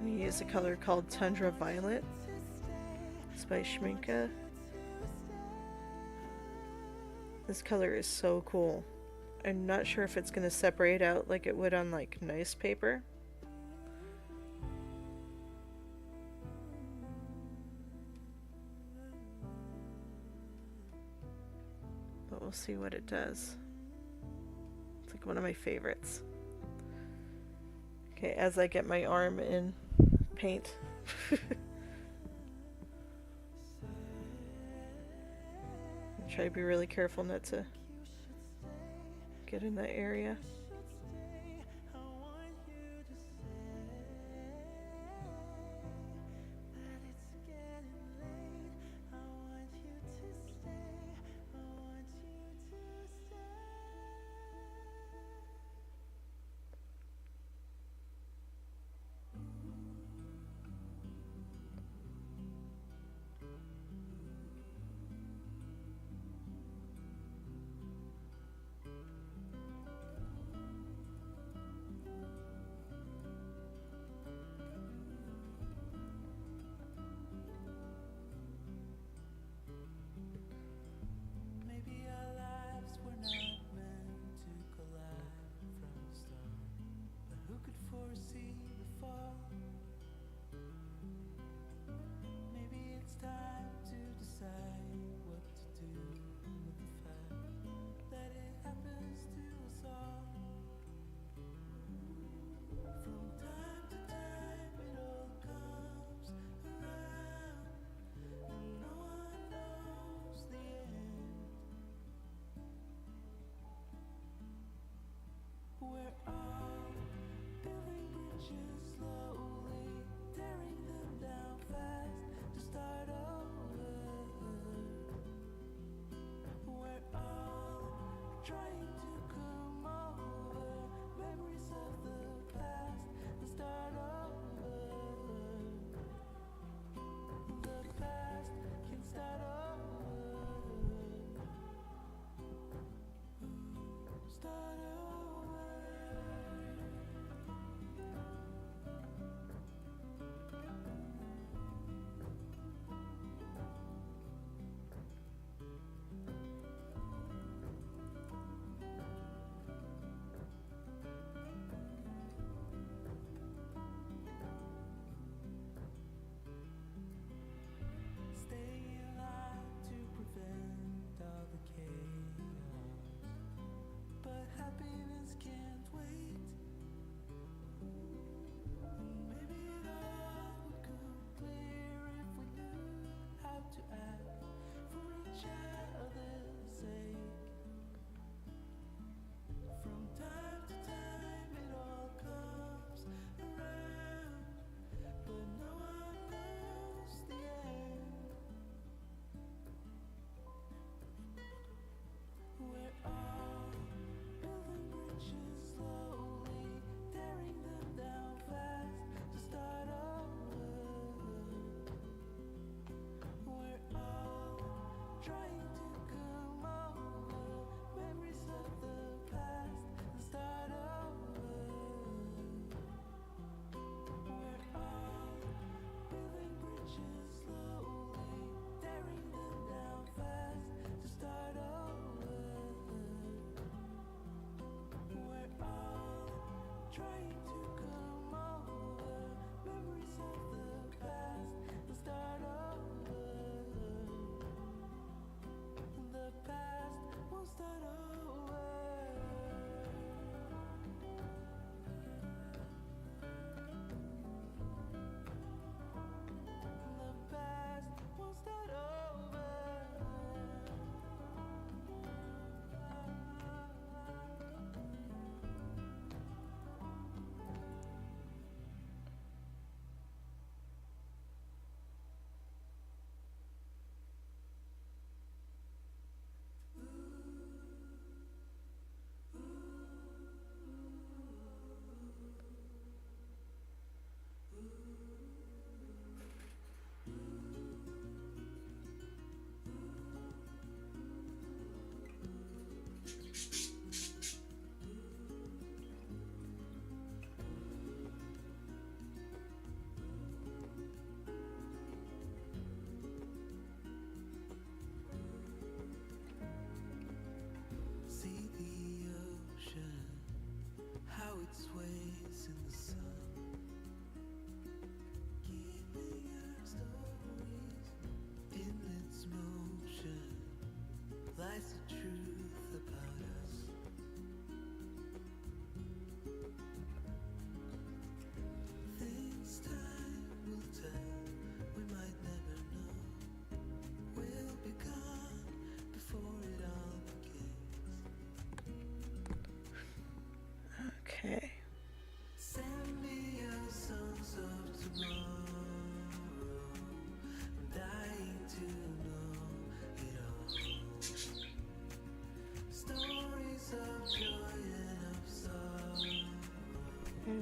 A: I'm gonna use a color called Tundra Violet. It's by Schminke. This color is so cool. I'm not sure if it's gonna separate out like it would on like nice paper. But we'll see what it does. It's like one of my favorites. Okay, as I get my arm in paint. Try to be really careful not to get in that area.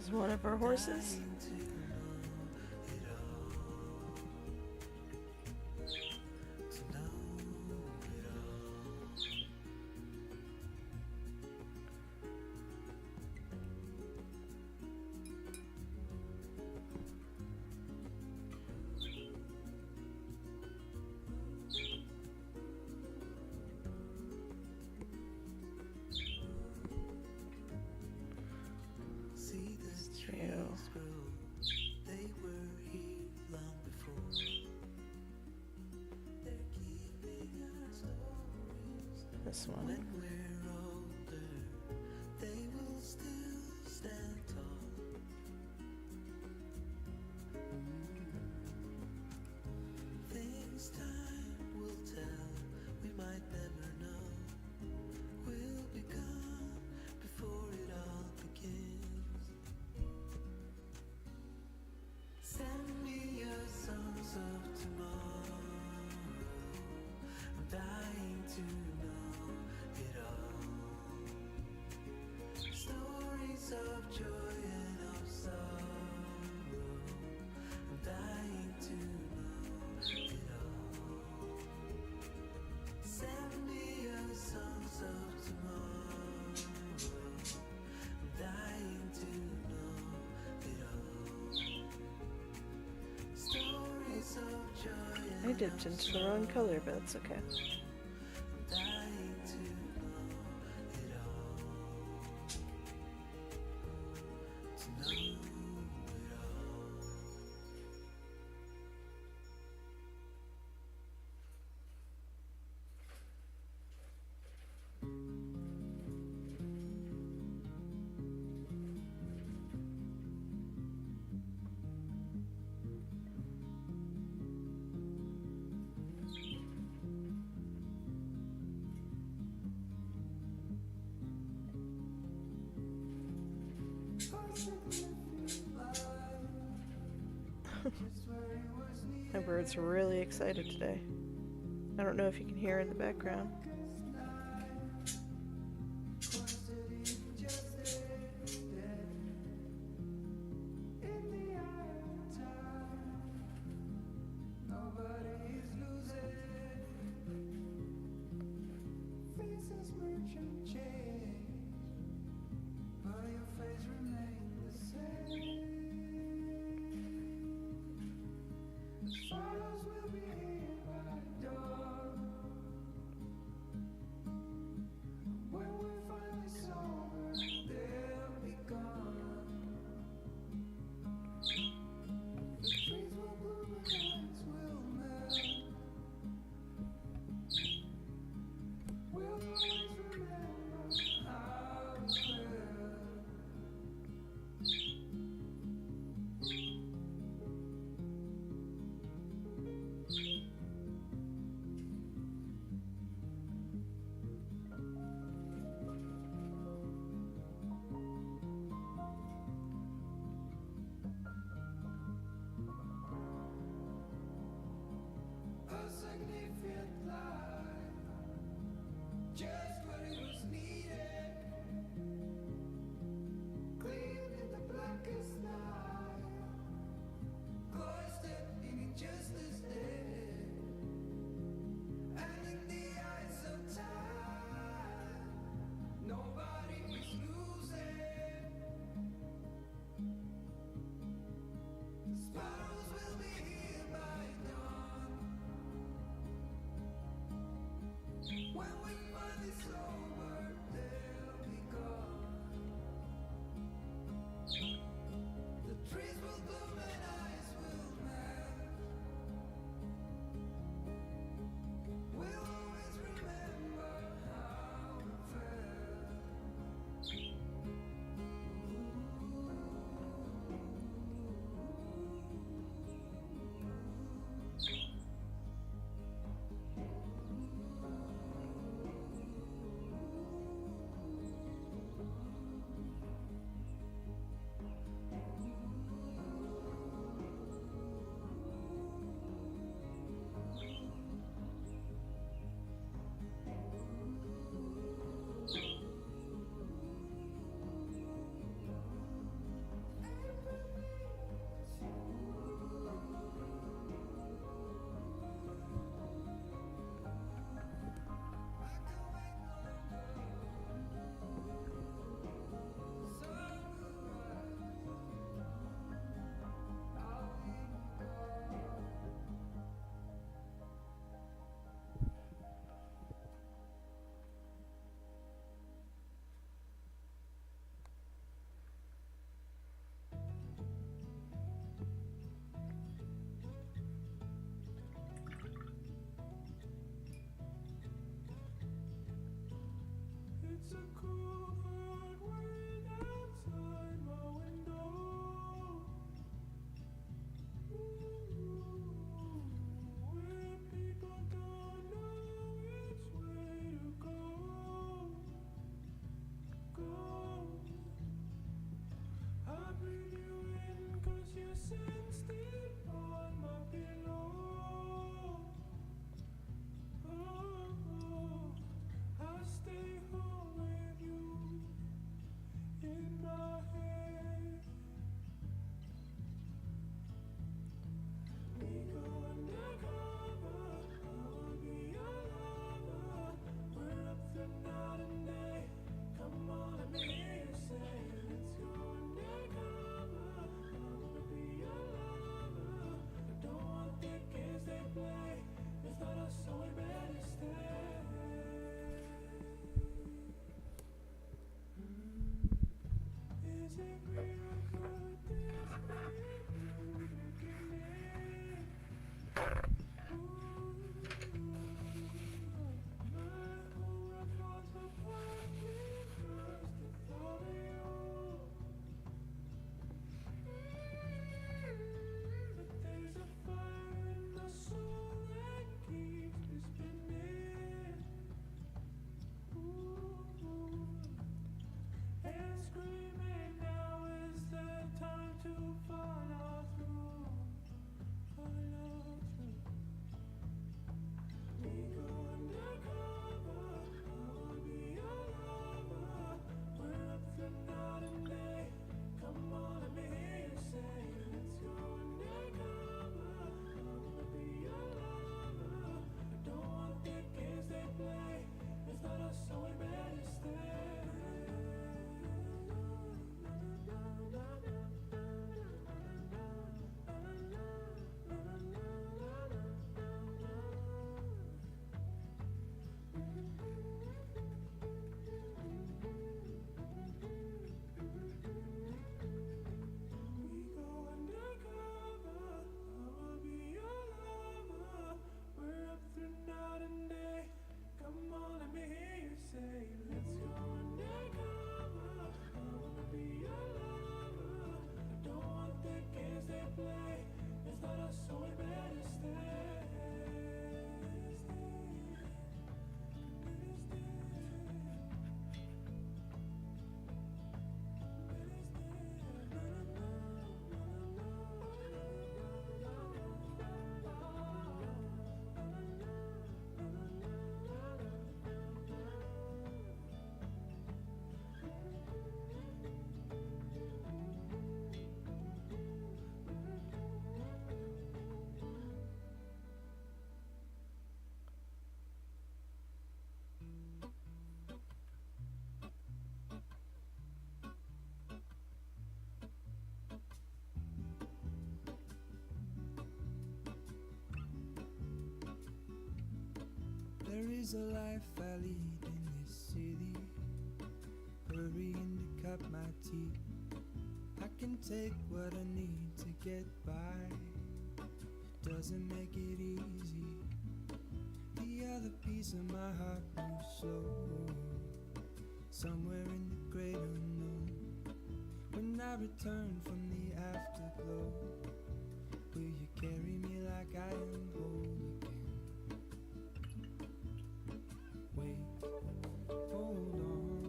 A: is one of our horses. This one.
B: When we're older, they will still stand tall. Things time will tell, we might never know. We'll be gone before it all begins. Send me your songs of tomorrow. I'm dying to know it all. Stories of joy and of sorrow. I'm dying to know it all. Send me your songs of tomorrow. I'm dying to know it all. Stories of joy and
A: I dipped into the wrong color, but it's okay.
B: dying to know it all. To know it all.
A: My bird's really excited today. I don't know if you can hear in the background.
B: night and day. Come on, let me hear you say, let's go undercover. I wanna be your lover. I don't want the games they play. It's not us, so we better stay. There is a life I lead in this city, hurrying to cut my teeth. I can take what I need to get by, it doesn't make it easy. The other piece of my heart moves slow, somewhere in the great unknown. When I return from the afterglow, will you carry me like I am whole again? Wait, hold on,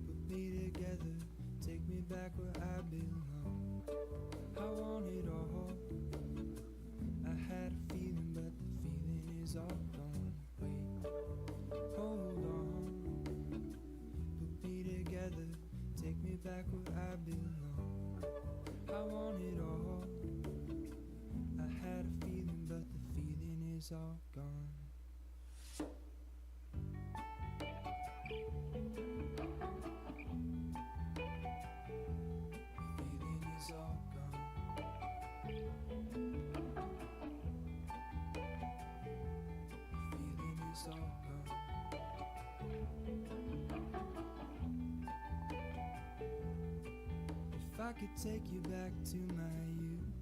B: put me together, take me back where I belong. I want it all, I had a feeling but the feeling is all gone. Wait, hold on, put me together, take me back where I belong. I want it all, I had a feeling but the feeling is all gone. If I could take you back to my youth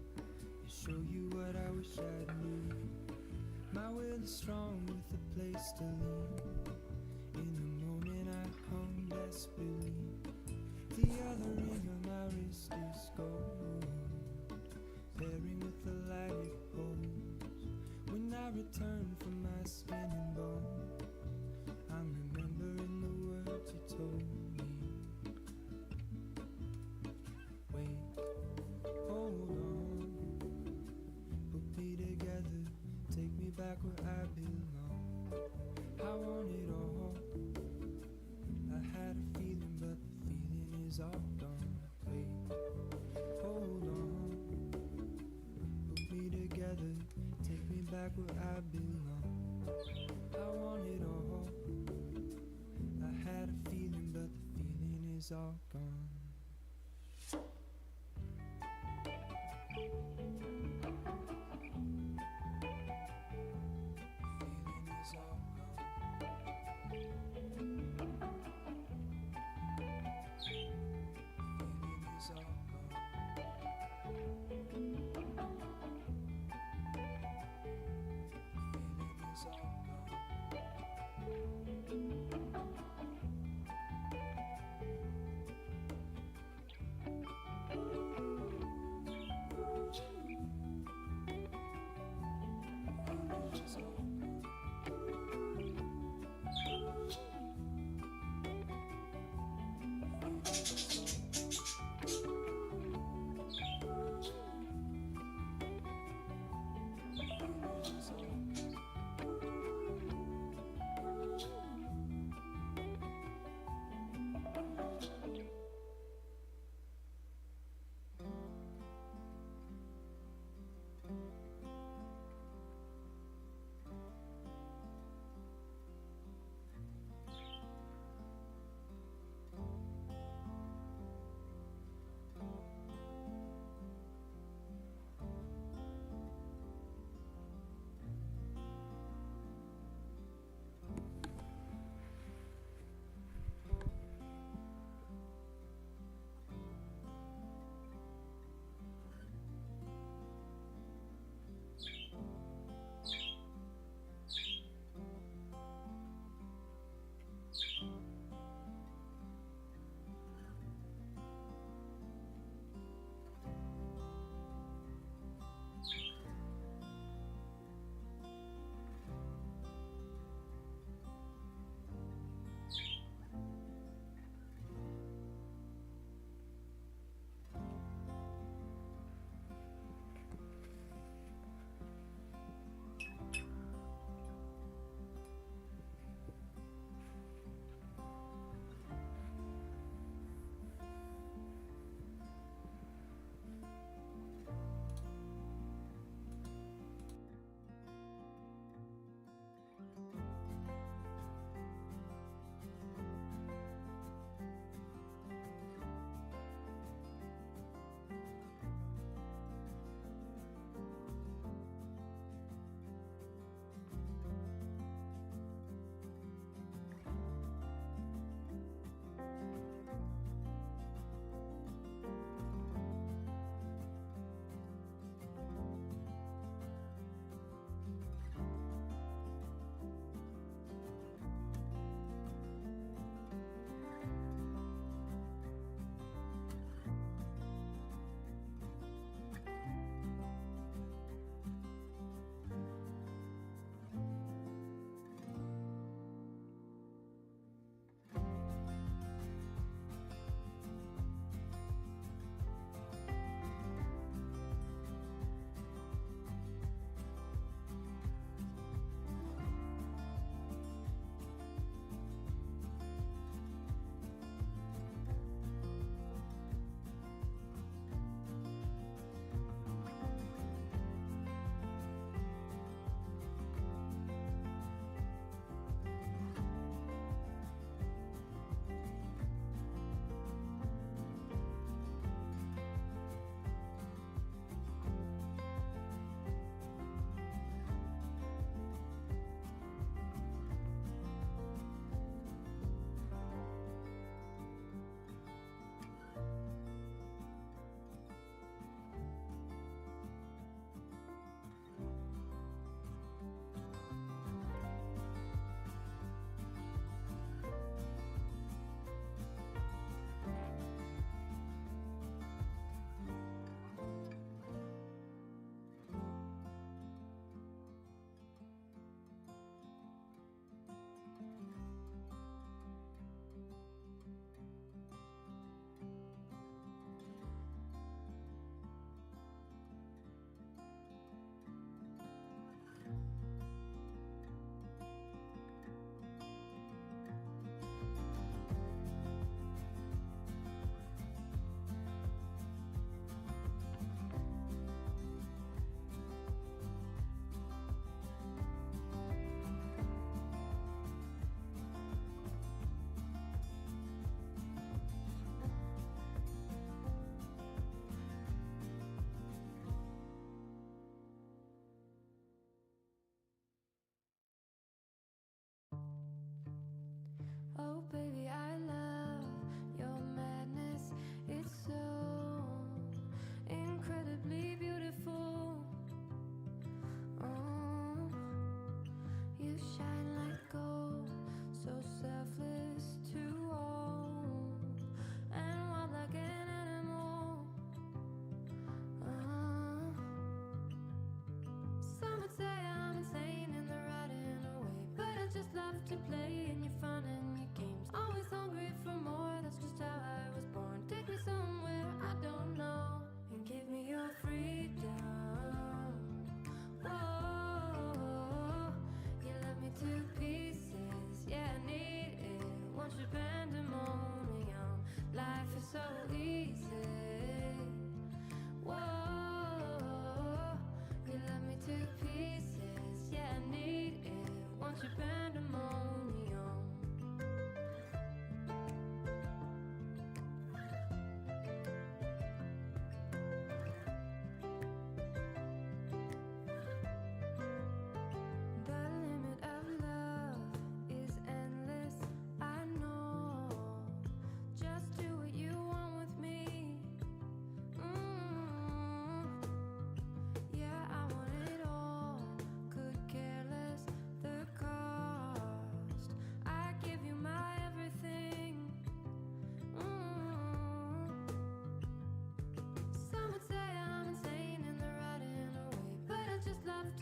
B: and show you what I wish I knew. My will is strong with a place to lean. In the moment I hung desperately. The other ring on my wrist is gold, pairing with the light it holds. When I return from my skin and bone, I'm remembering the words you told me. Wait, hold on, put me together, take me back where I belong. I want it all, I had a feeling but the feeling is all gone. Wait, hold on, put me together, take me back where I belong. I want it all, I had a feeling but the feeling is all gone.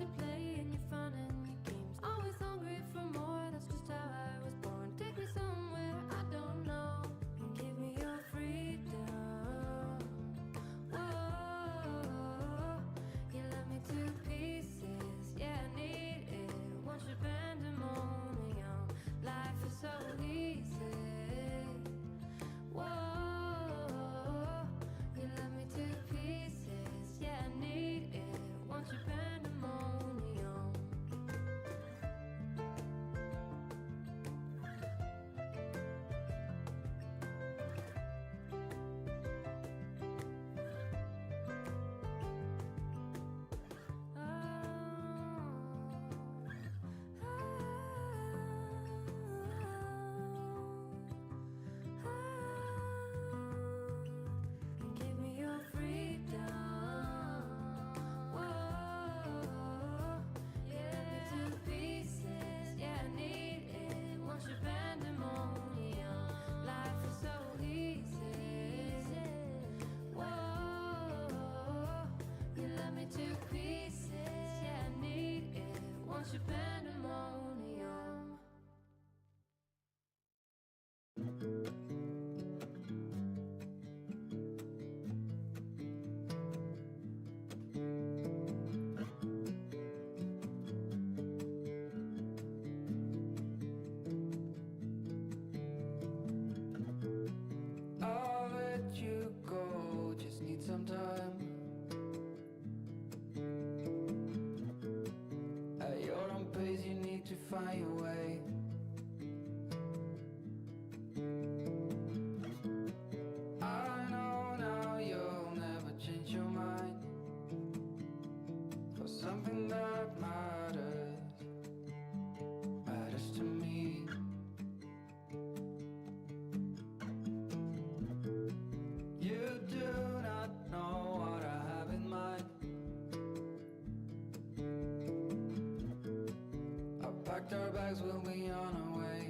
C: to play in your fun and your games. Always hungry for more, that's just how I was born. Take me somewhere I don't know and give me your freedom. Whoa, you love me to pieces, yeah, I need it. Want your pandemonium, life is so easy. Whoa, you love me to pieces, yeah, I need it. Want your pandemonium. Give me your freedom. Whoa, yeah, to pieces, yeah, I need it. Want your pandemonium. Life is so easy. Whoa, you love me to pieces, yeah, I need it. Want your pandemonium.
B: I'll let you go, just need some time. At your own pace, you need to find your way. I know now you'll never change your mind for something that matters to me. You do not know what I have in mind. I packed our bags, we'll be on our way.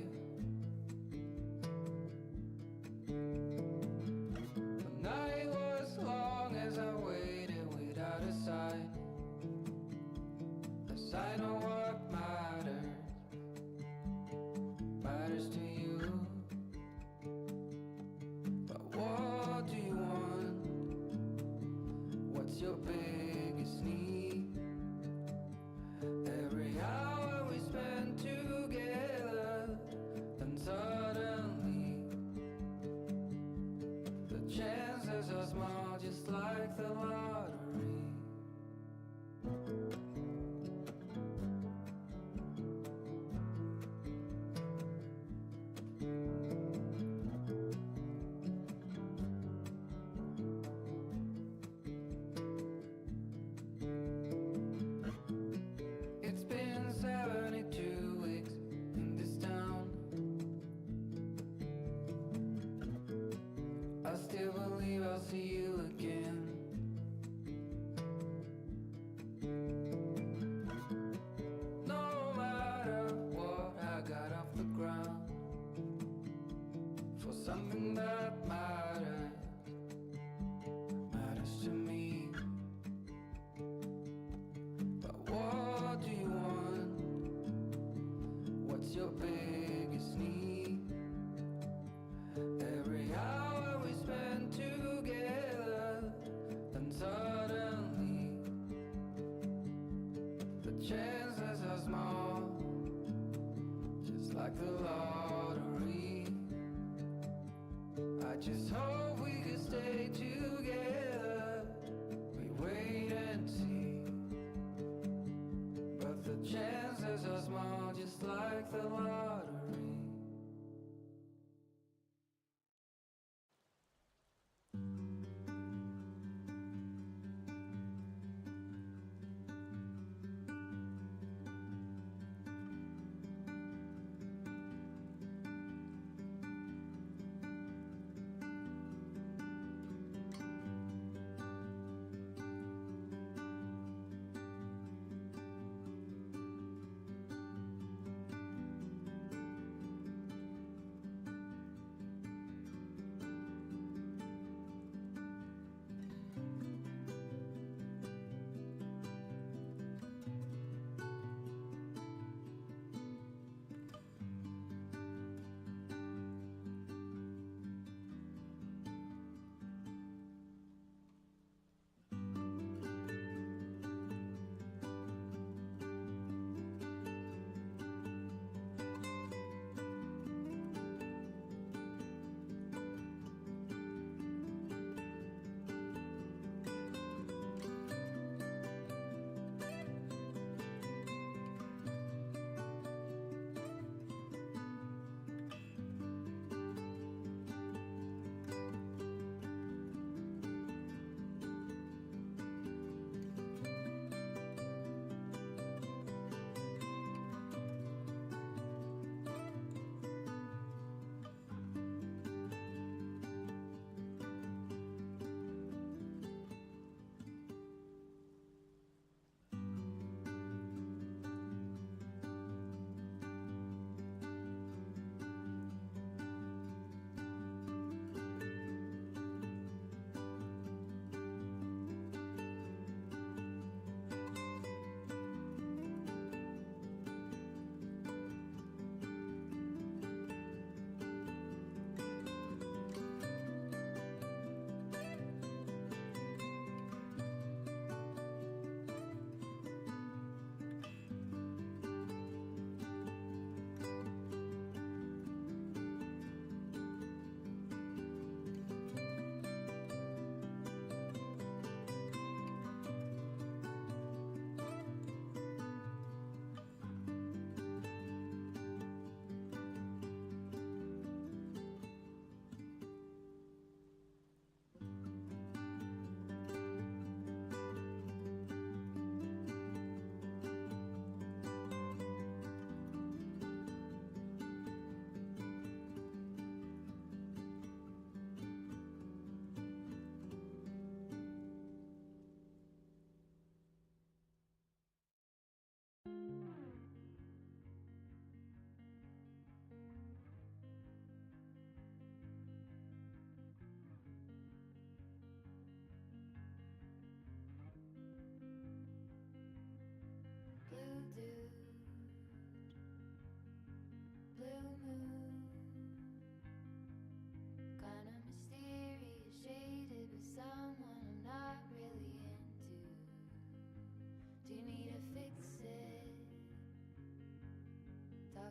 B: The night was long as I waited without a sign. 'Cause I know what matters to you. But what do you want? What's your biggest need? Every hour we spend together, then suddenly the chances are small, just like the lottery. It's been 72 weeks in this town. I still believe I'll see you again. No matter what, I got off the ground for something that matters to me. But what do you want? What's your biggest need? Every hour we spend together, then suddenly the chances are small, just like the lottery. I just hope we could stay together. We wait and see, but the chances are small, just like the lottery.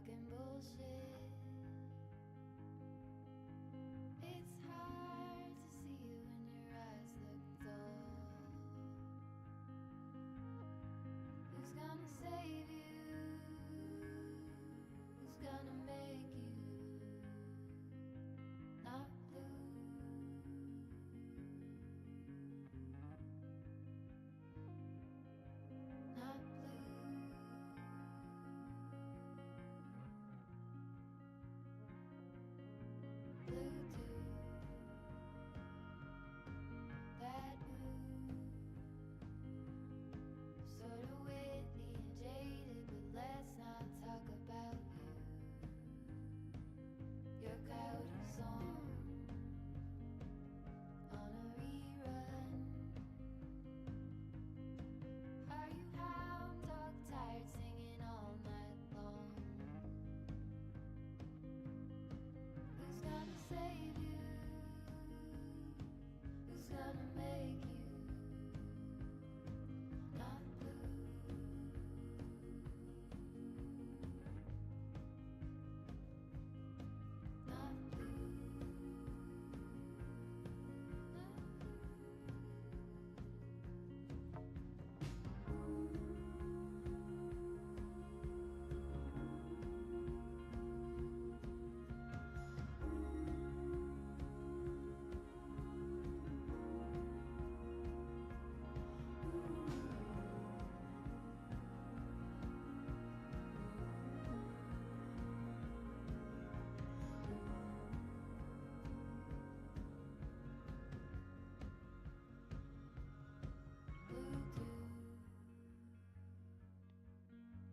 C: talking bullshit. It's hard to see you when your eyes look dull. Who's gonna save you? Who's gonna make you not blue? Not blue. Blue too. Bad mood. Sort of witty and jaded, but let's not talk about you. Your coyote song on a rerun. Are you hound dog tired singing all night long? Who's gonna save you? Who's gonna make you not blue? Not blue. Not blue dude,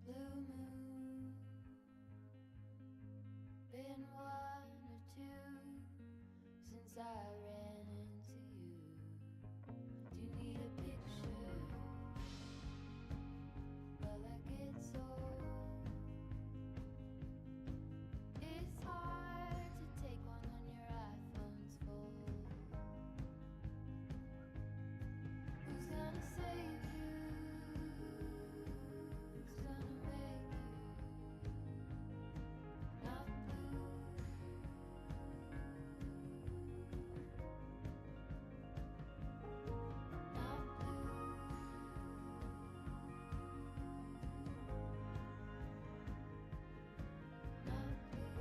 C: blue moon. Been one or two since I ran into you. Do you need a picture? Well, that gets old. It's hard to take one when your iPhone's full. Who's gonna save you? Who's gonna make you not blue? Not blue. Not blue.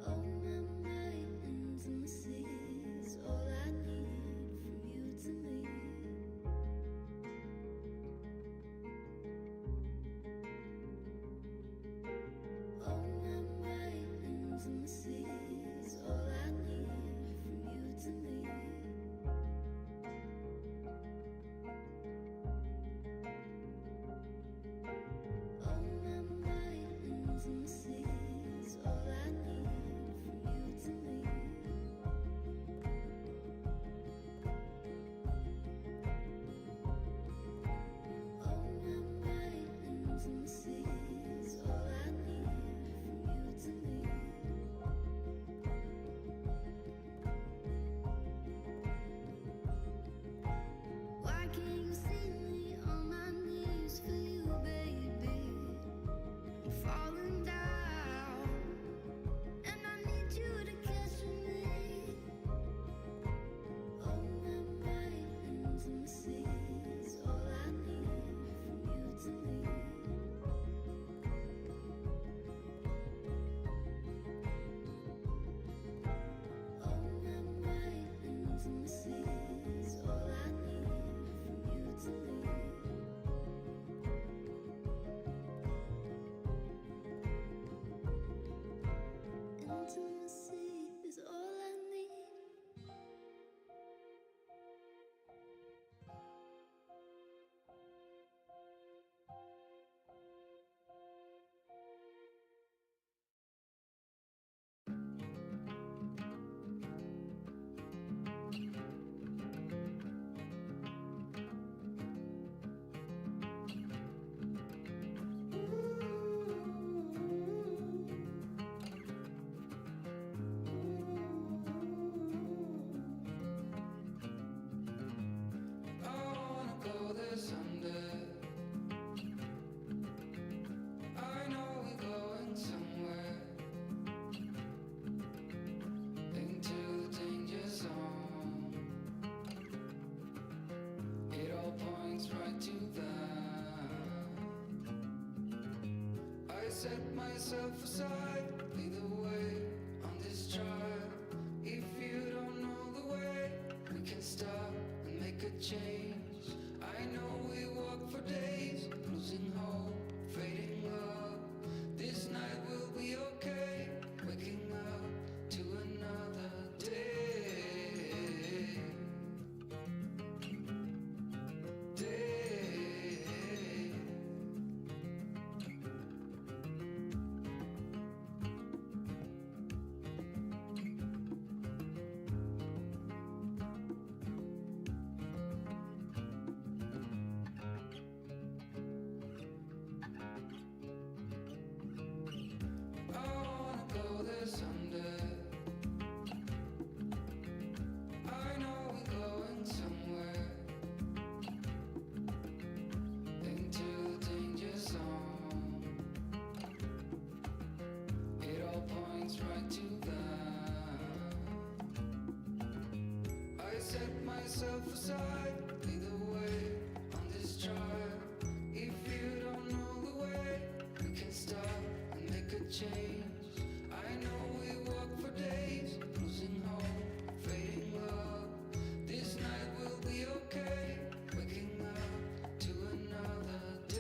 D: All my mind intimacy is all I need from you to me. All my mind intimacy is all I need from you to
B: set myself aside, lead the way on this trial. If you don't know the way, we can stop and make a change. I know we walk for days, losing hope, fading love. This night will be okay, waking up to another day. I wanna go there someday. I know we're going somewhere, into the danger zone. It all points right to that. I set myself aside, lead the way on this trial. If you don't know the way, we can stop and make a change. I know we walk for days, losing hope, fading love. This night will be okay, waking up to another day.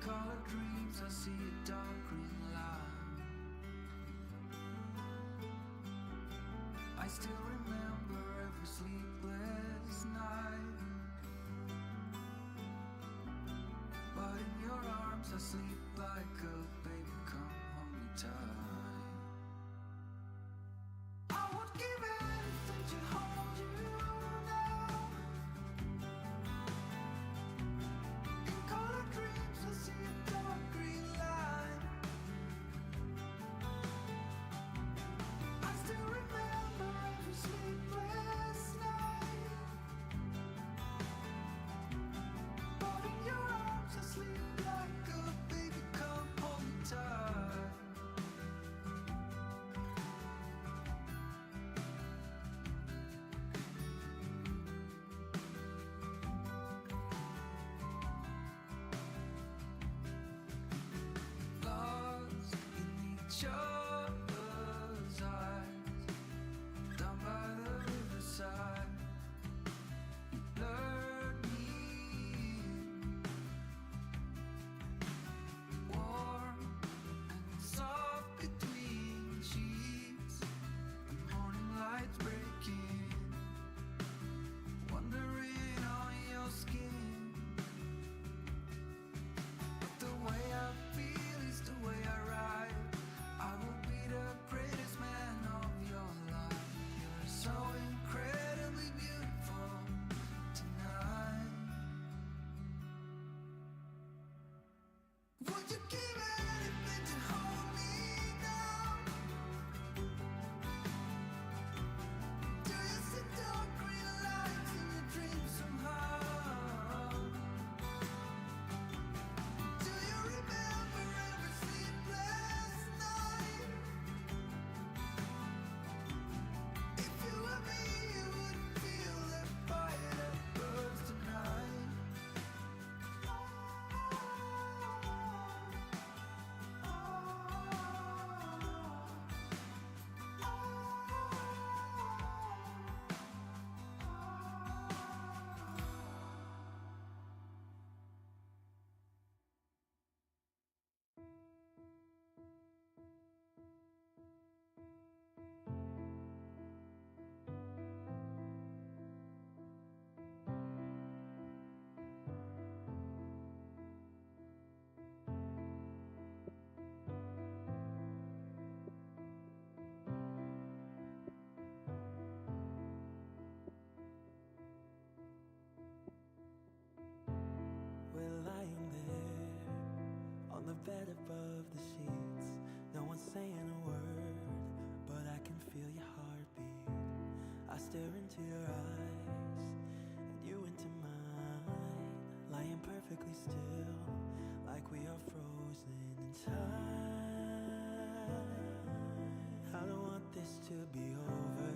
B: Color dreams, I see a dark green line. I still remember every sleepless night, but in your arms I sleep like a baby. Come hold me tight. I would give anything to hold you now. In color dreams I see a dark green line. I still remember every sleepless night, but in your arms I sleep like a baby. Come hold me tight. you give anything to hold me down? Do you see dark green lights in your dreams somehow? Do you remember every sleepless night? If you were me, you would feel the fire that burns tonight. We're lying there on the bed above the sheets. No one's saying a word, but I can feel your heartbeat. I stare into your eyes and you into mine, lying perfectly still, like we are frozen in time. I don't want this to be over.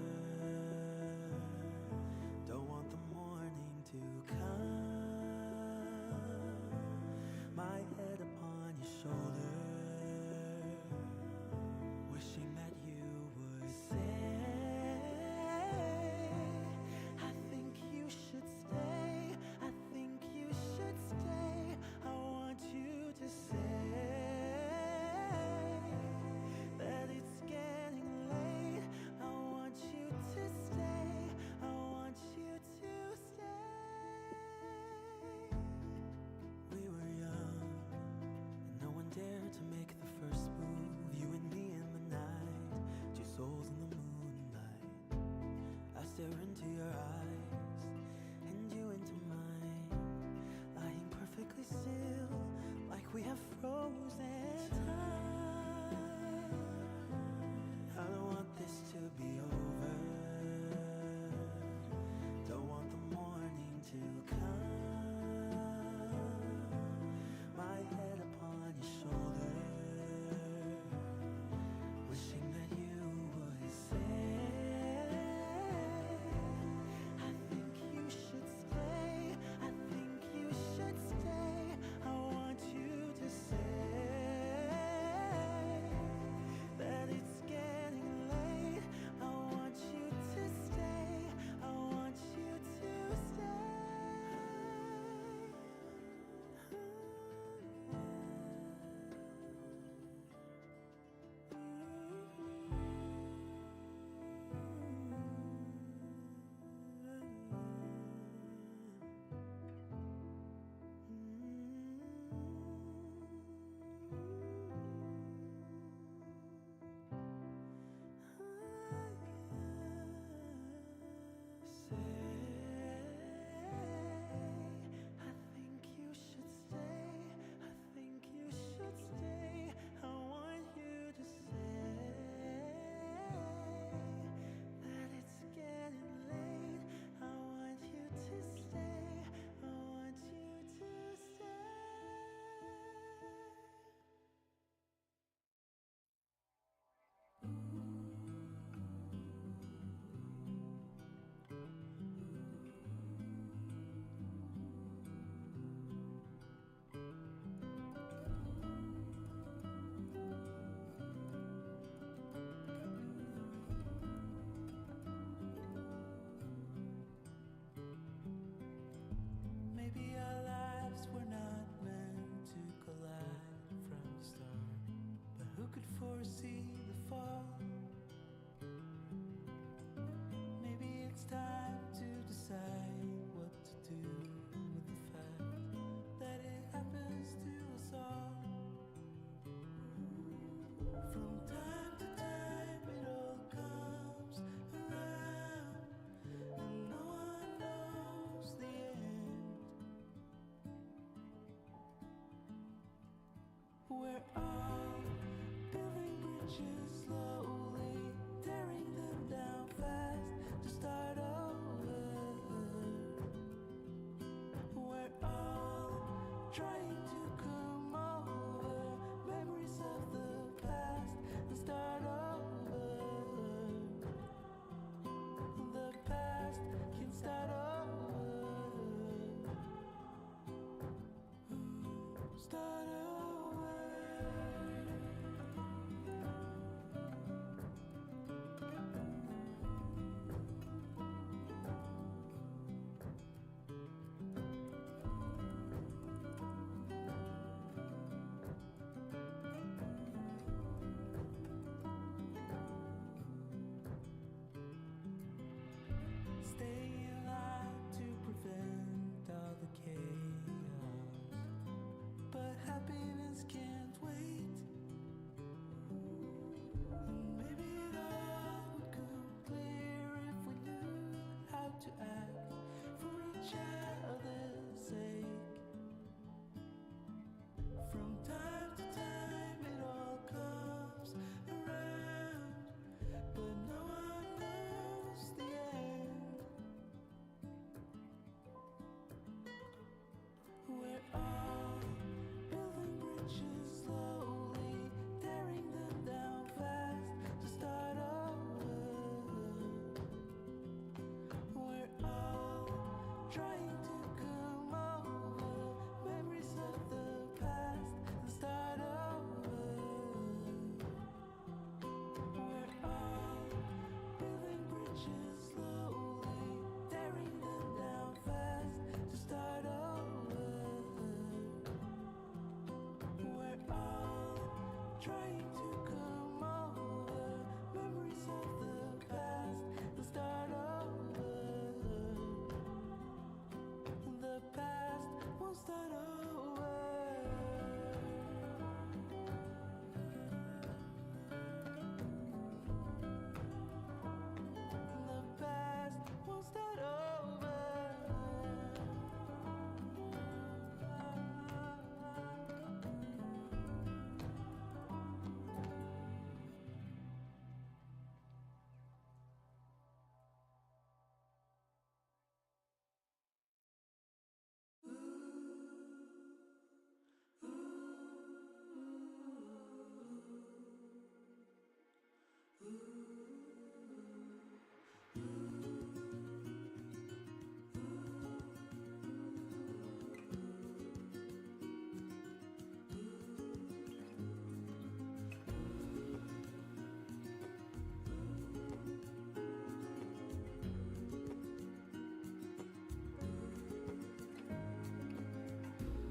B: Don't want the morning to come. My head upon your shoulder, wishing that you would say, I think you should stay, I think you should stay. I want you to say that it's getting late. I want you to stay, I want you to stay. We were young, and no one dared to make the first move. You and me in the night, two souls in the moonlight. I stare into your eyes, and you into mine, lying perfectly still, like we have frozen time. I don't want this to be over. Don't want the morning to come. My head upon your shoulder, We're all building bridges slowly, tearing them down fast to start over. We're all trying to come over memories of the past and start over. The past can start over. Start over. Stay alive to prevent all the chaos, but happiness can't wait. And maybe it all would come clear if we knew how to act for each other's sake. From time to time it all comes around, but no one knows the end. We're all building bridges slowly, tearing them down fast to start over. We're all trying to come over memories of the past and start over. We're all building bridges slowly, tearing them down fast to start over. We're all trying to come over memories of the past and start over. The past will start over. The past will start over.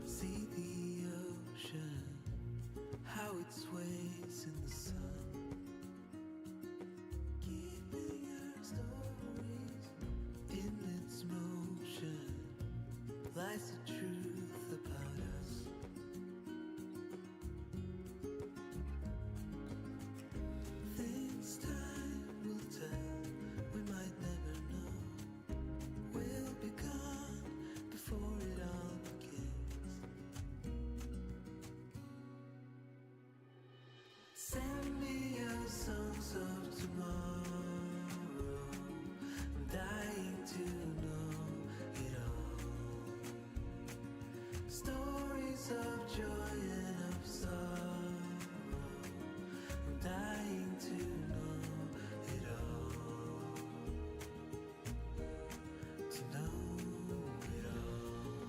B: See the ocean, how it sways in the sun, keeping our stories in its motion. Lies the truth about us. Things time will tell, we might never know. We'll be gone before it all begins. Send me your songs of tomorrow. I'm dying to know it all. Stories of joy and of sorrow. I'm dying to know it all. To know it all.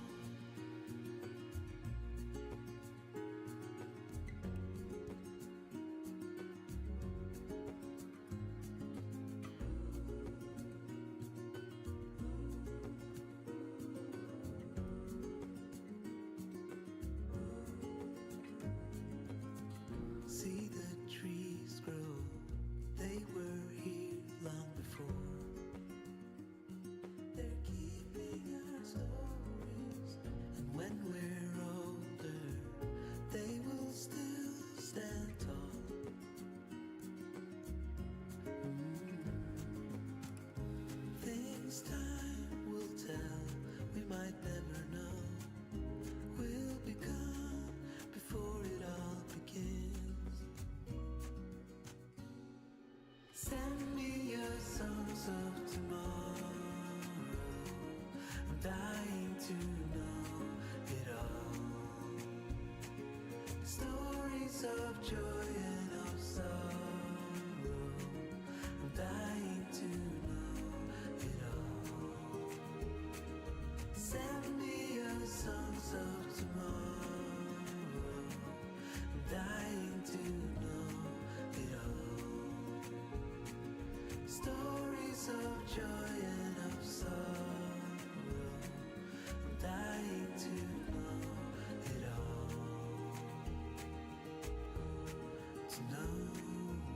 B: Stories of joy and of sorrow. I'm dying to know it all. Send me your songs of tomorrow. I'm dying to know it all. Stories of joy and of sorrow. I'm dying to know it all. To know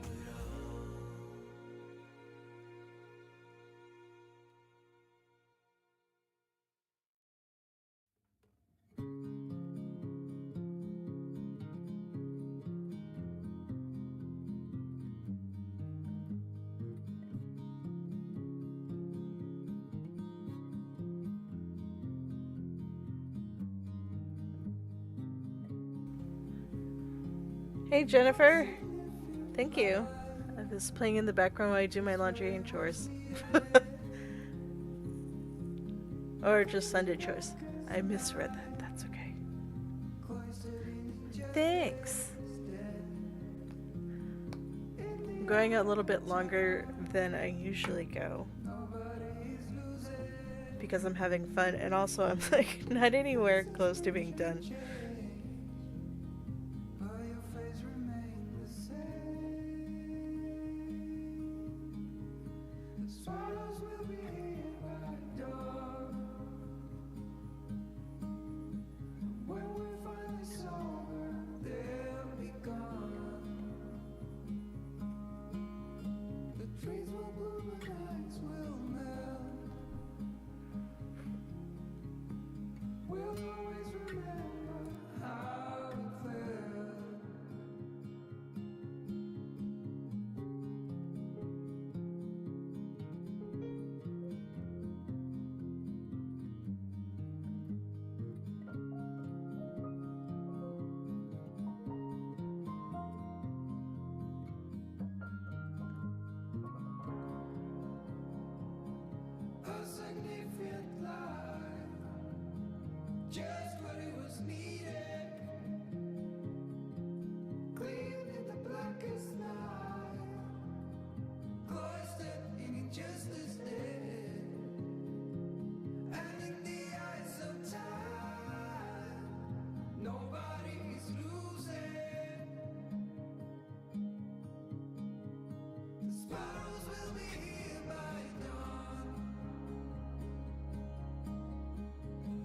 B: it all.
A: Hey Jennifer, thank you. I was playing in the background while I do my laundry and chores. Or just Sunday chores. I misread that. That's okay. Thanks. I'm going a little bit longer than I usually go because I'm having fun, and also I'm like not anywhere close to being done.
B: Just what it was needed. Clean in the blackest night. Cloistered in injustice dead. And in the eyes of time, nobody is losing. The spirals will be here by dawn.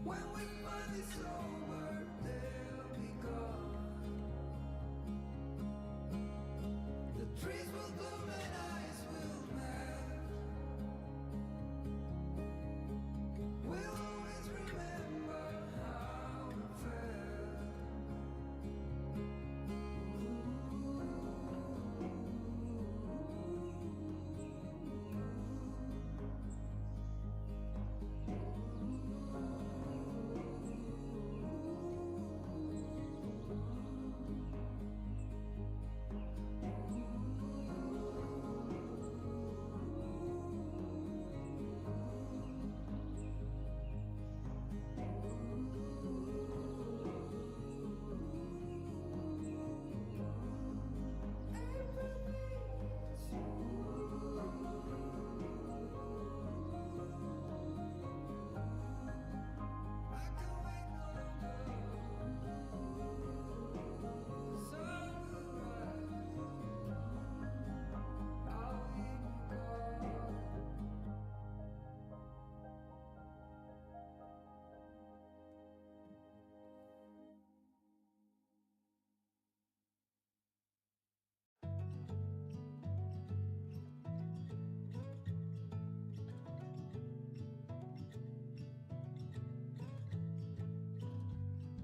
B: When we find this over, they'll be gone. The trees will bloom and ice will melt. We'll always remember how it felt.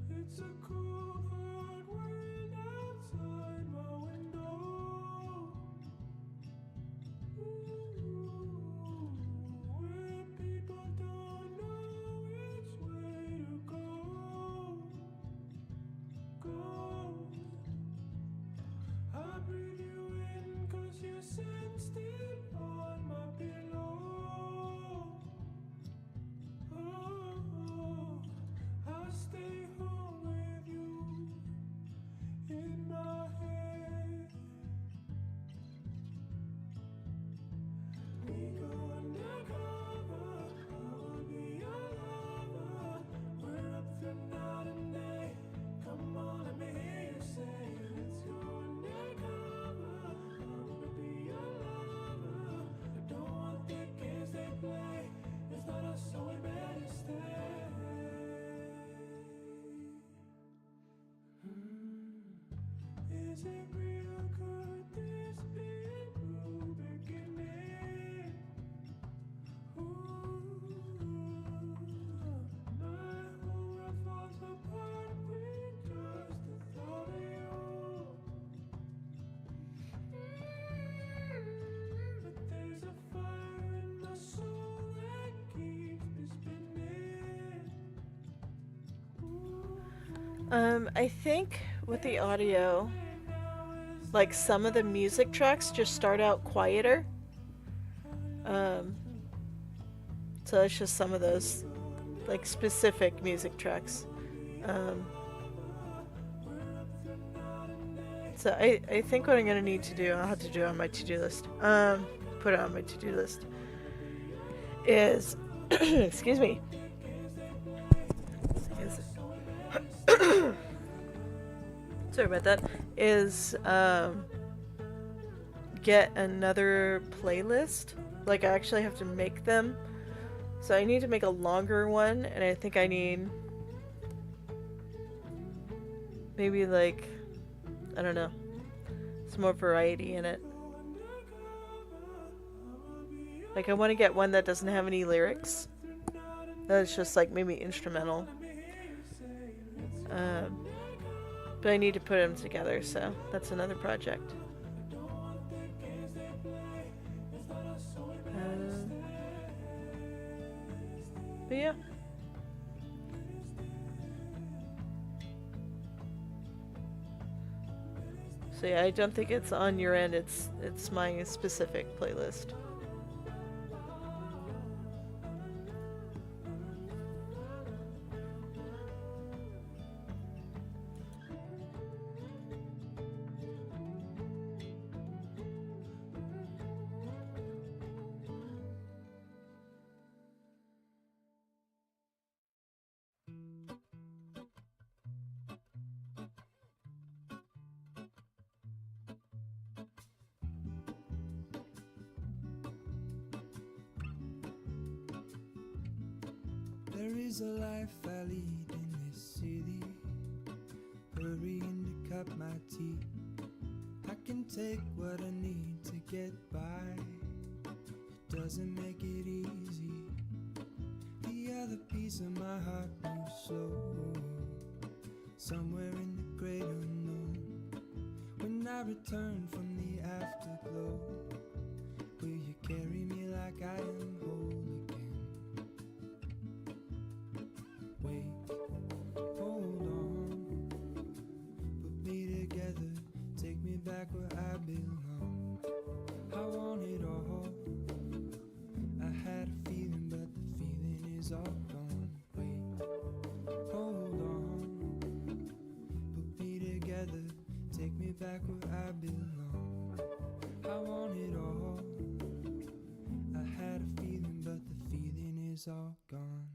B: It's a cool hard wind outside my window. Ooh, where people don't know which way to go. I breathe you in 'cause you're sensed on my pillow. Oh, I'll stay home with you Is it real? Could this be a new beginning? Ooh, my whole world falls apart with just the thought of you. But there's a fire in my soul that keeps me spinning.
A: I think with the audio, like some of the music tracks just start out quieter. So it's just some of those, like specific music tracks. So I think what I'm gonna need to do, I'll have to do it on my to-do list. Put it on my to-do list. Is excuse me. Sorry about that. Is get another playlist. Like I actually have to make them. So I need to make a longer one, and I think I need maybe like, I don't know, some more variety in it. Like I want to get one that doesn't have any lyrics. That's just like maybe instrumental. But I need to put them together, so that's another project. But yeah. So yeah, I don't think it's on your end, it's my specific playlist.
B: There is a life I lead in this city, hurrying to cut my teeth. I can take what I need to get by, it doesn't make it easy. The other piece of my heart moves slow, somewhere in the great unknown. When I return from the afterglow, will you carry me like I am whole again? Wait, hold on, put me together, take me back where I belong. I want it all, I had a feeling but the feeling is all gone. Wait, hold on, put me together, take me back where I belong. I want it all, I had a feeling but the feeling is all gone.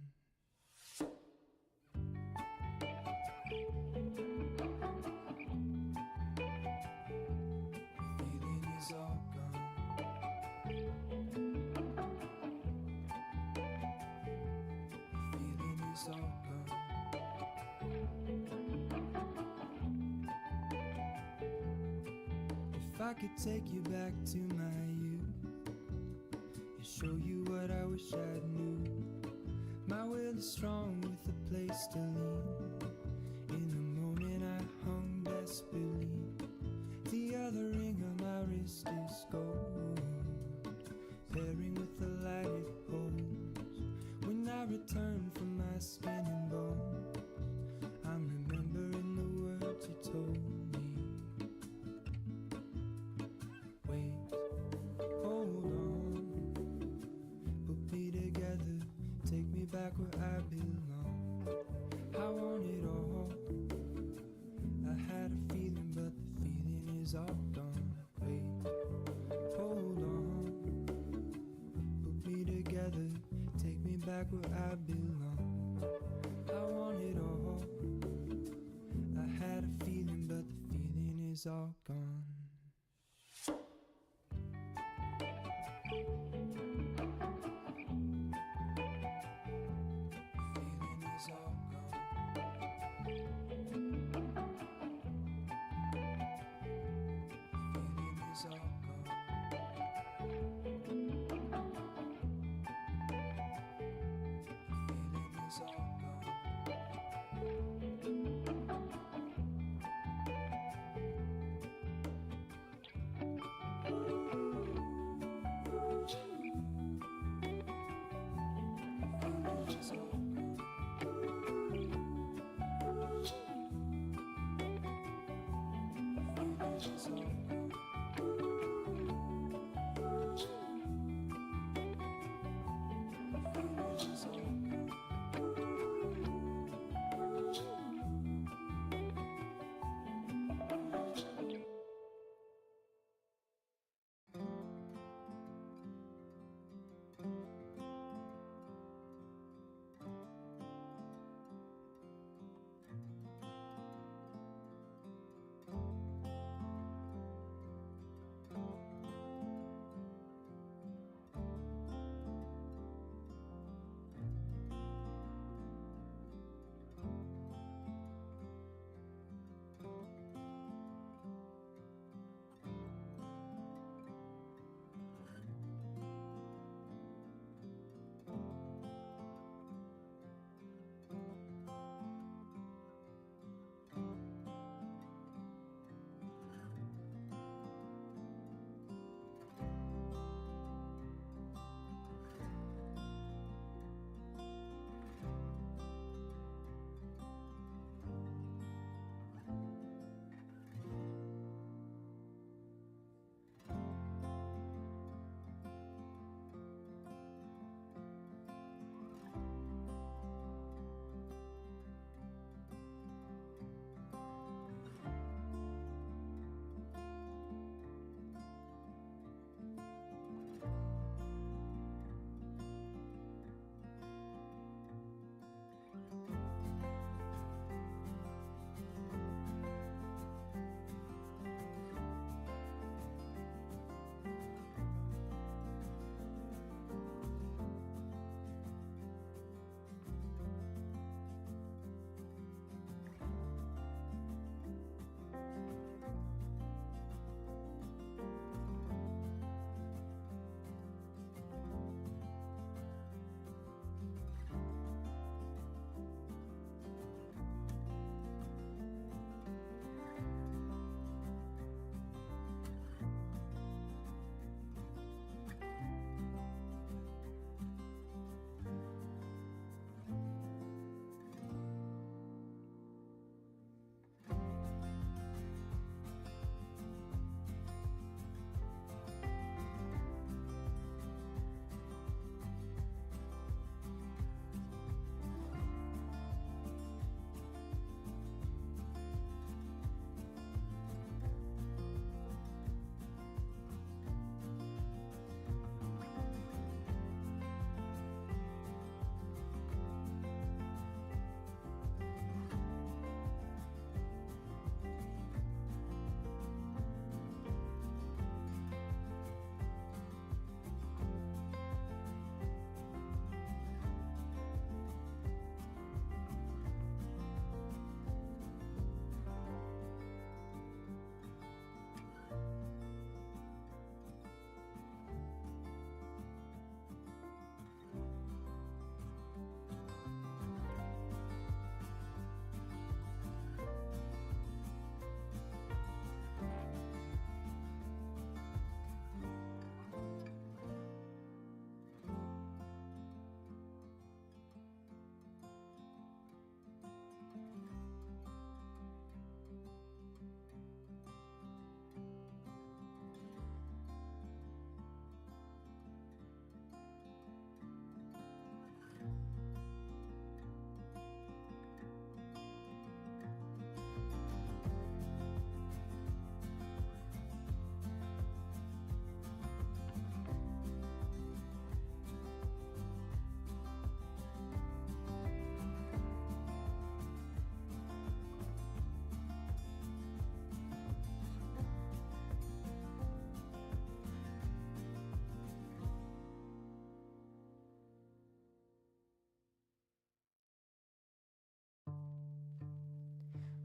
B: Feeling is all gone. Feeling is all gone. If I could take you back to my youth and show you what I wish I knew, my will is strong with a place to lean. In the moment I hung desperately, the other ring on my wrist is gold, pairing with the light it holds. When I return from my skin and bones, I'm remembering the words you told me. Wait, hold on, put me together, take me back where I belong. I want it all, I had a feeling but the feeling is all gone. Wait, hold on, put me together, take me back where I belong. I want it all, I had a feeling but the feeling is all gone. Feeling is all gone.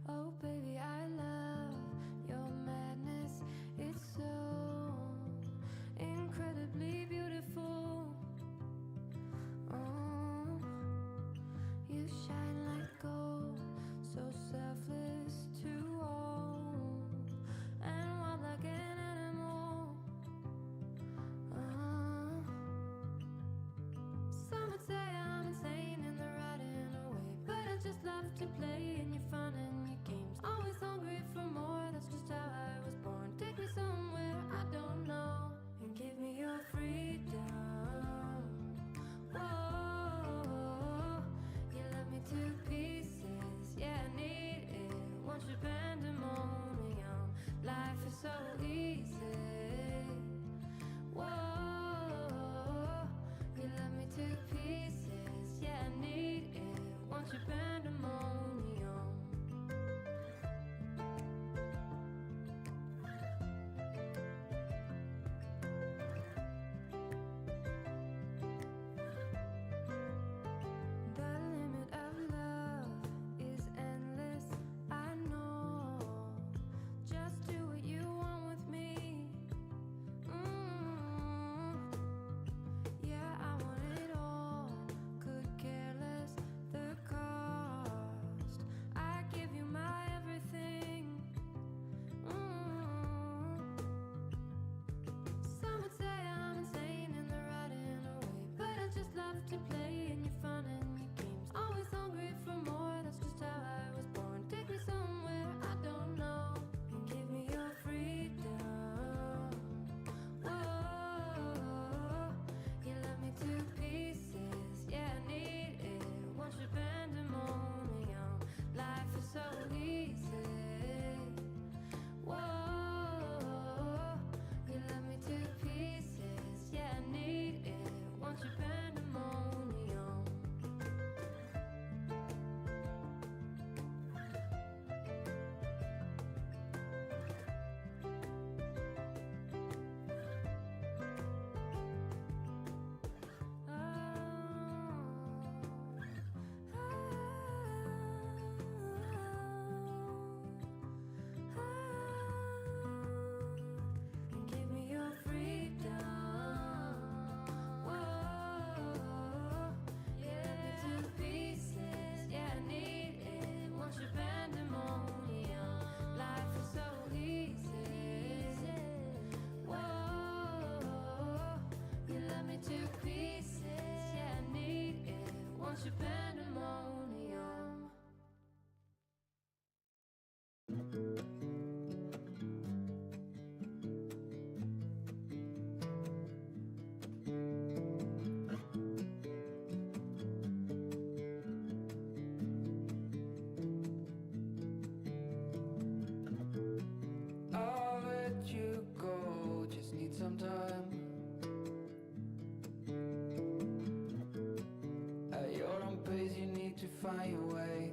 C: Oh, baby, I love your madness. It's so incredibly beautiful. Oh, you shine like gold, so selfless to all, and wild like an animal. Oh, some would say I'm insane in the right in a way, but I just love to play in your fun and your games. Always on left to play in your fun and your games. Always hungry for more, that's just how I was born. Take me somewhere I don't know and give me your freedom. Whoa, you love me to pieces, yeah, I need it. Want your pandemonium, life is so easy. Whoa, you love me to pieces, yeah, I need it. Want your pandemonium. Give me your freedom. Whoa, yeah, to pieces, yeah, I need it. Want your pandemonium. Life is so easy. Whoa, you love me to pieces, yeah, I need it. Want your pandemonium.
B: I'll let you go, just need some time. At your own pace, you need to find your way.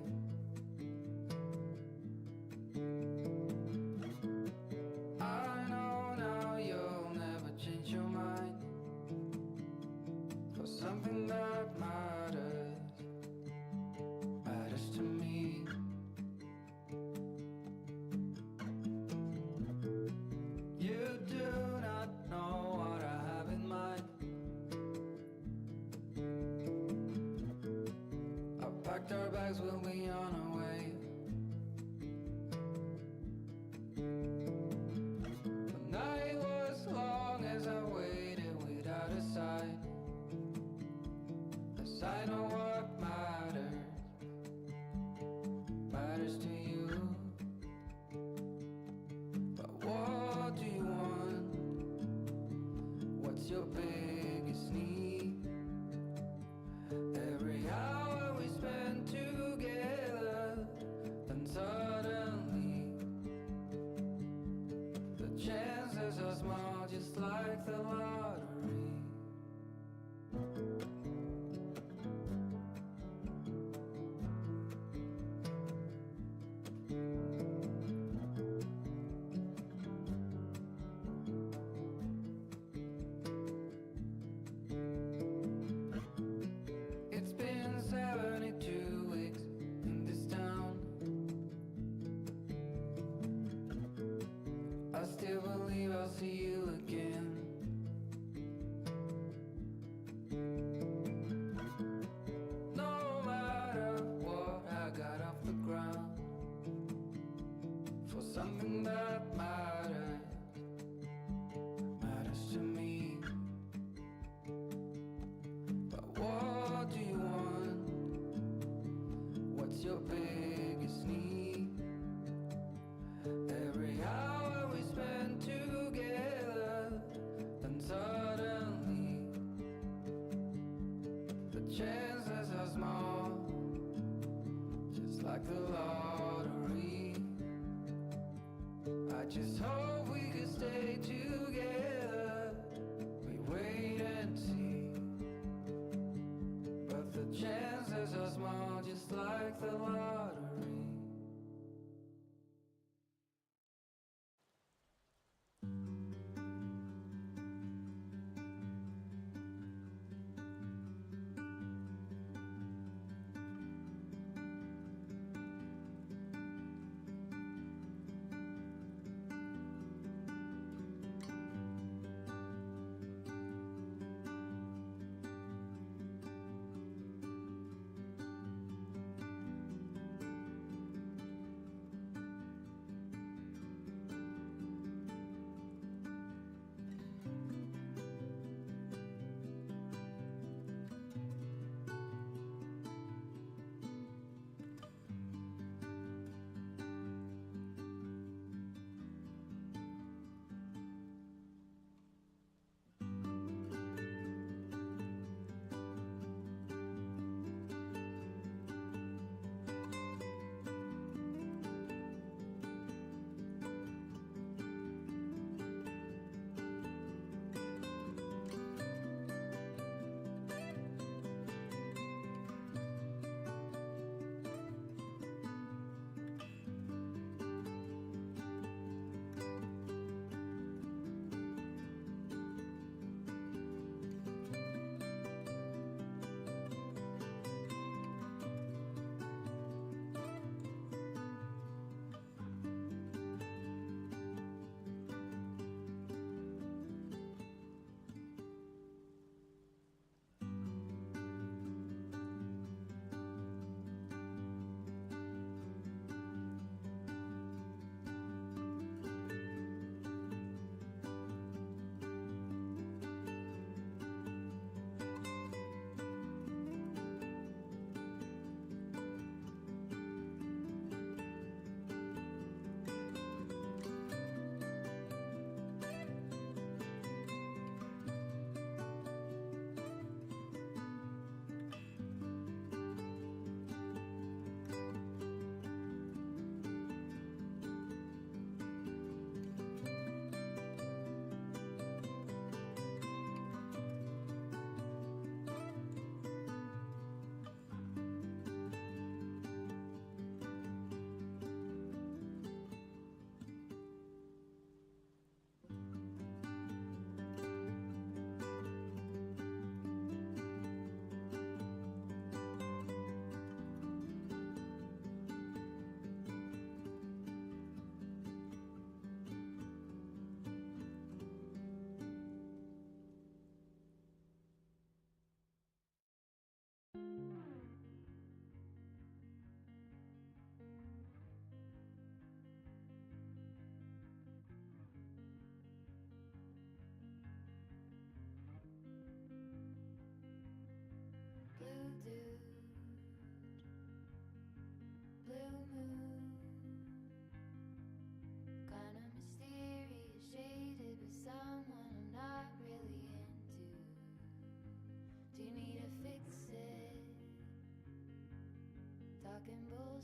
B: I know now you'll never change your mind for something that matters to me. You do not know what I have in mind. I packed our bags, we'll be on our way. The night was long as I waited without a sign. 'Cause I know what matters to you. But what do you want? What's your biggest need? Every hour we spend together, then suddenly the chances are small, just like the lottery. It's been 72 weeks in this town. I still believe I'll see you again. No matter what I got off the ground, for something that matters to me. But what do you want? What's your biggest need? Every hour we spend together, then suddenly the chances are small, just like the lottery. I just hope we could stay together. We wait and see, but the chances are small, just like the lottery.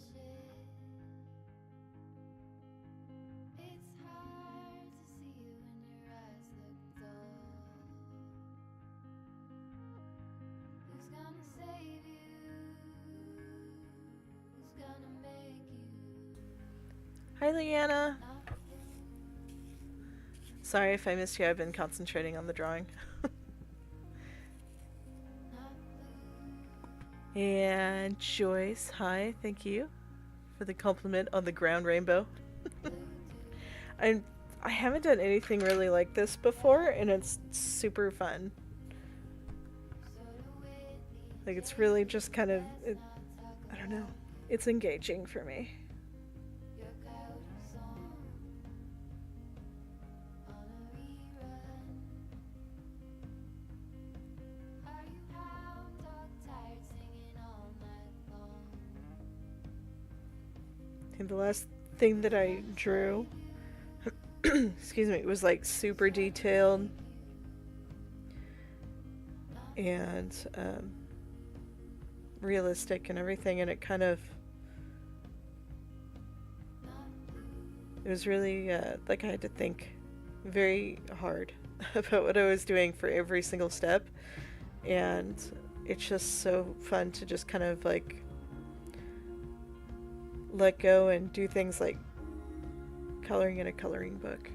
C: shit. It's hard to see you when your eyes look dull. Who's gonna save you? Who's gonna make you
A: Hi, Leanna.
C: not
A: Sorry if I missed you. I've been concentrating on the drawing. And Joyce, hi. Thank you for the compliment on the ground rainbow. I haven't done anything really like this before, and it's super fun. Like, it's really just kind of, I don't know. It's engaging for me.
C: your coyote song on a rerun? Are you hound dog tired singing all night long?
A: I think the last thing that I drew, excuse me, was like super detailed and realistic and everything, and it kind of, it was really like I had to think very hard about what I was doing for every single step, and it's just so fun to just kind of like let go and do things like coloring in a coloring book.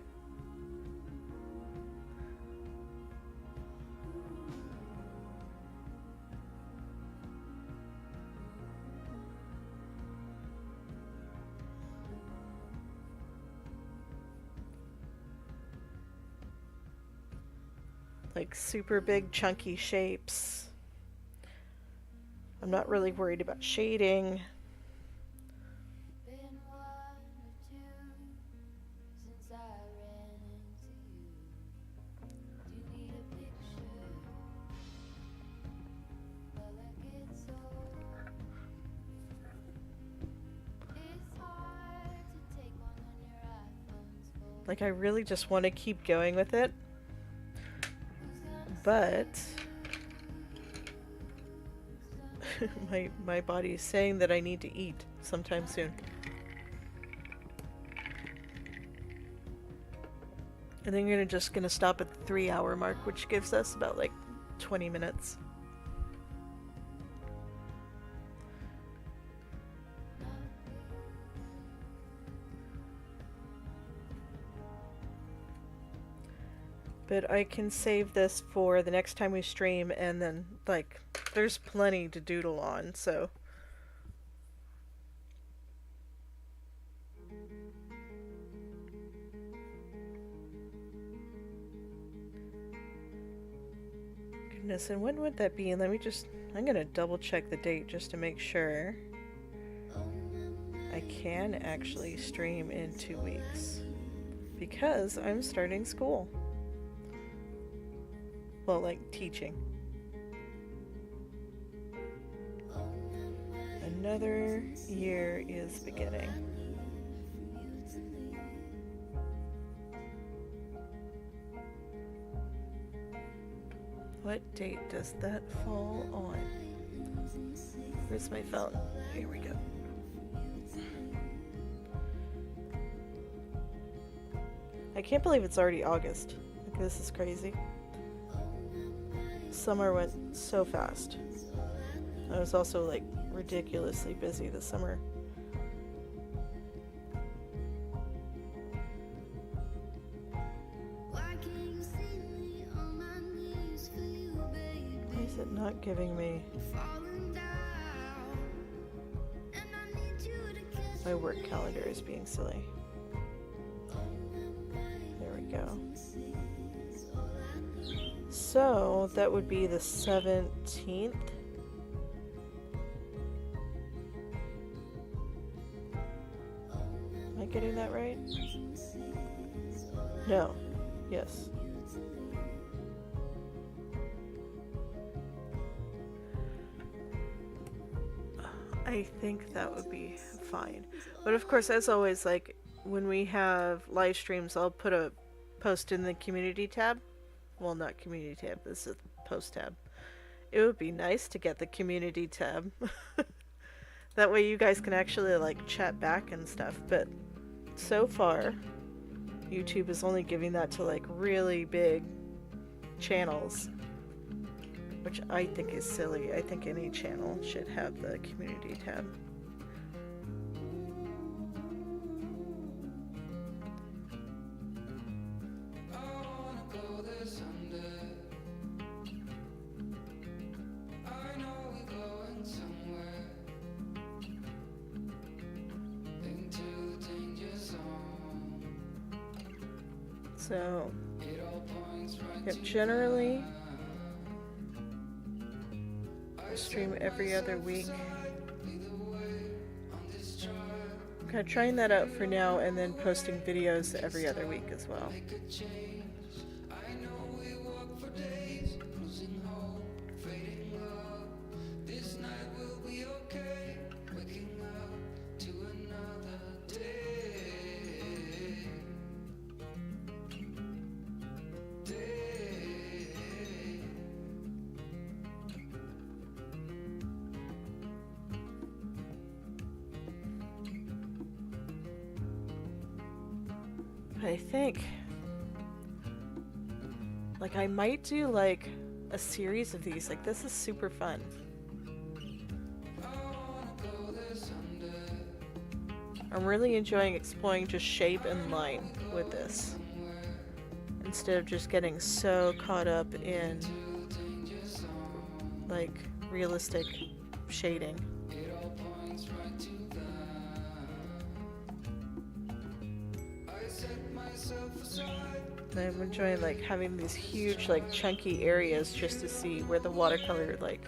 A: Like super big chunky shapes. I'm not really worried about shading.
C: Been one or two since I ran into you. Do you need a picture? Well, that gets old. It's hard to take one when your iPhone's full.
A: Like, I really just want to keep going with it. But my body is saying that I need to eat sometime soon. I think we're just gonna stop at the 3-hour mark, which gives us about like 20 minutes. But I can save this for the next time we stream, and then, like, there's plenty to doodle on, so. Goodness, and when would that be? And let me just, I'm gonna double check the date just to make sure. I can actually stream in 2 weeks. Because I'm starting school. Well, like, teaching. Another year is beginning. What date does that fall on? Where's my phone? Here we go. I can't believe it's already August. Like, this is crazy. Summer went so fast. I was also like ridiculously busy this summer.
D: Why can't you see me on my knees for you, baby?
A: Why is it not giving me?
D: Falling down, and I need you to catch
A: My work calendar is being silly. There we go. So that would be the 17th. Am I getting that right? No. Yes. I think that would be fine. But of course, as always, like when we have live streams, I'll put a post in the community tab. Well, not community tab, this is post tab. It would be nice to get the community tab. That way you guys can actually like chat back and stuff. But so far, YouTube is only giving that to like really big channels, which I think is silly. I think any channel should have the community tab. So, yep, generally I stream every other week. I'm kind of trying that out for now and then posting videos every other week as well. I think like I might do like a series of these. Like this is super fun. I'm really enjoying exploring just shape and line with this instead of just getting so caught up in like realistic shading. I'm enjoying like having these huge like chunky areas just to see where the watercolor like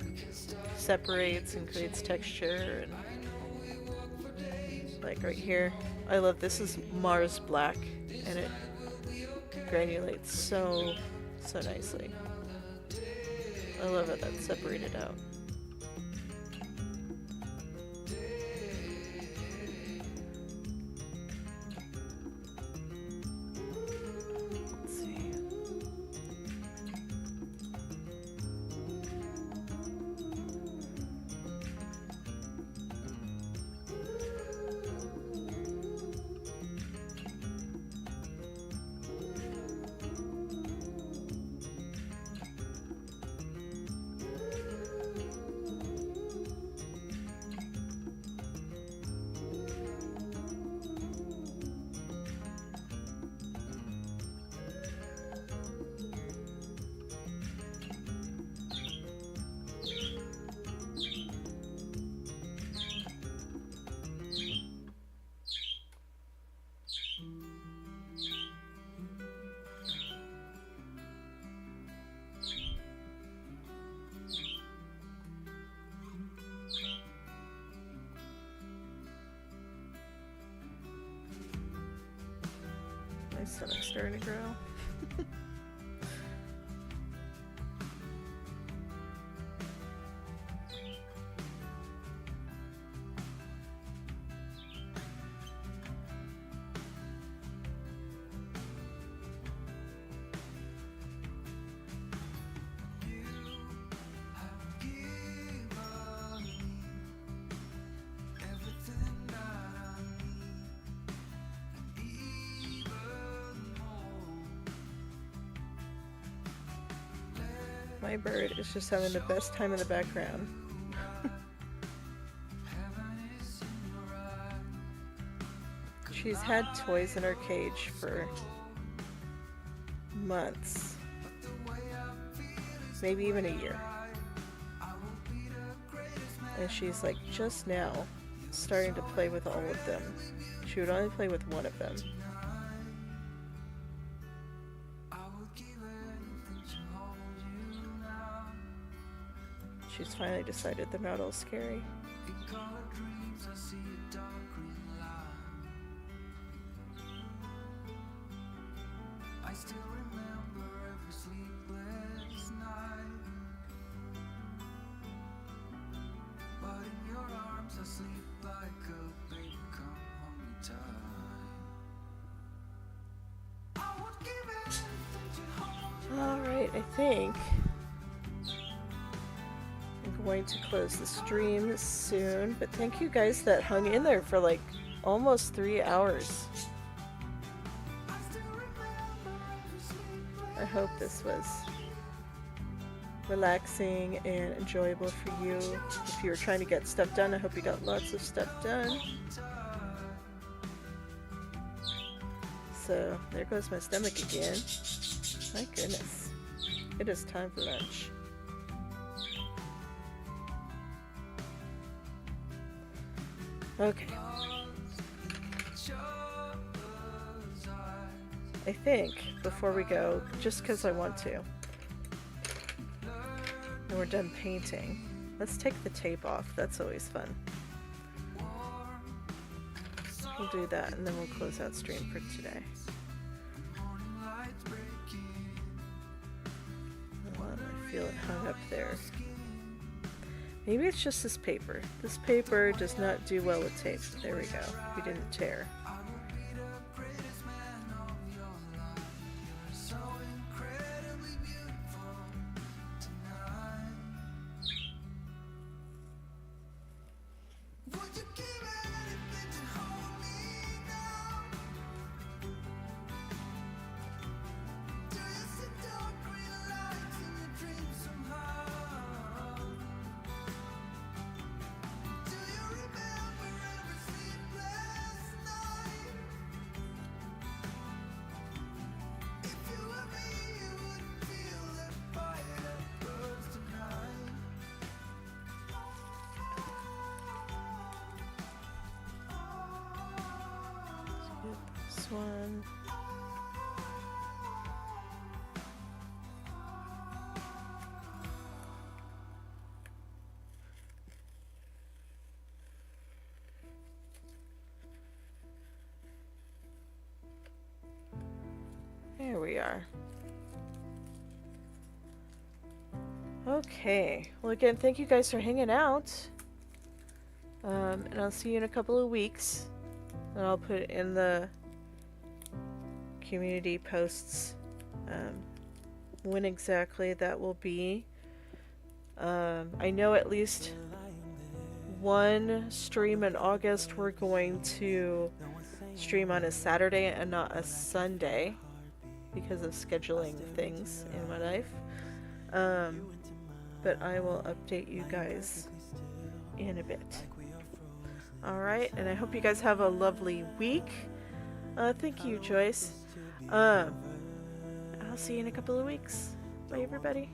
A: separates and creates texture. And like right here, I love this is Mars Black and it granulates so nicely. I love it that's separated out. My stomach's starting to grow. My bird is just having the best time in the background. She's had toys in her cage for months, maybe even a year. And she's like just now starting to play with all of them. She would only play with one of them. She's finally decided they're not all scary. Alright, I think going to close the stream soon, but thank you guys that hung in there for like almost 3 hours. I hope this was relaxing and enjoyable for you. If you were trying to get stuff done, I hope you got lots of stuff done. So, there goes my stomach again. My goodness. It is time for lunch. Okay. I think, before we go, just because I want to, and we're done painting, let's take the tape off. That's always fun. We'll do that, and then we'll close out stream for today. I feel it hung up there. Maybe it's just this paper. This paper does not do well with tape. There we go. We didn't tear. One. There we are. Okay. Well, again, thank you guys for hanging out. And I'll see you in a couple of weeks. And I'll put it in the community posts when exactly that will be. I know at least one stream in August we're going to stream on a Saturday and not a Sunday because of scheduling things in my life. But I will update you guys in a bit. Alright, and I hope you guys have a lovely week. Thank you, Joyce. I'll see you in a couple of weeks. Bye, everybody.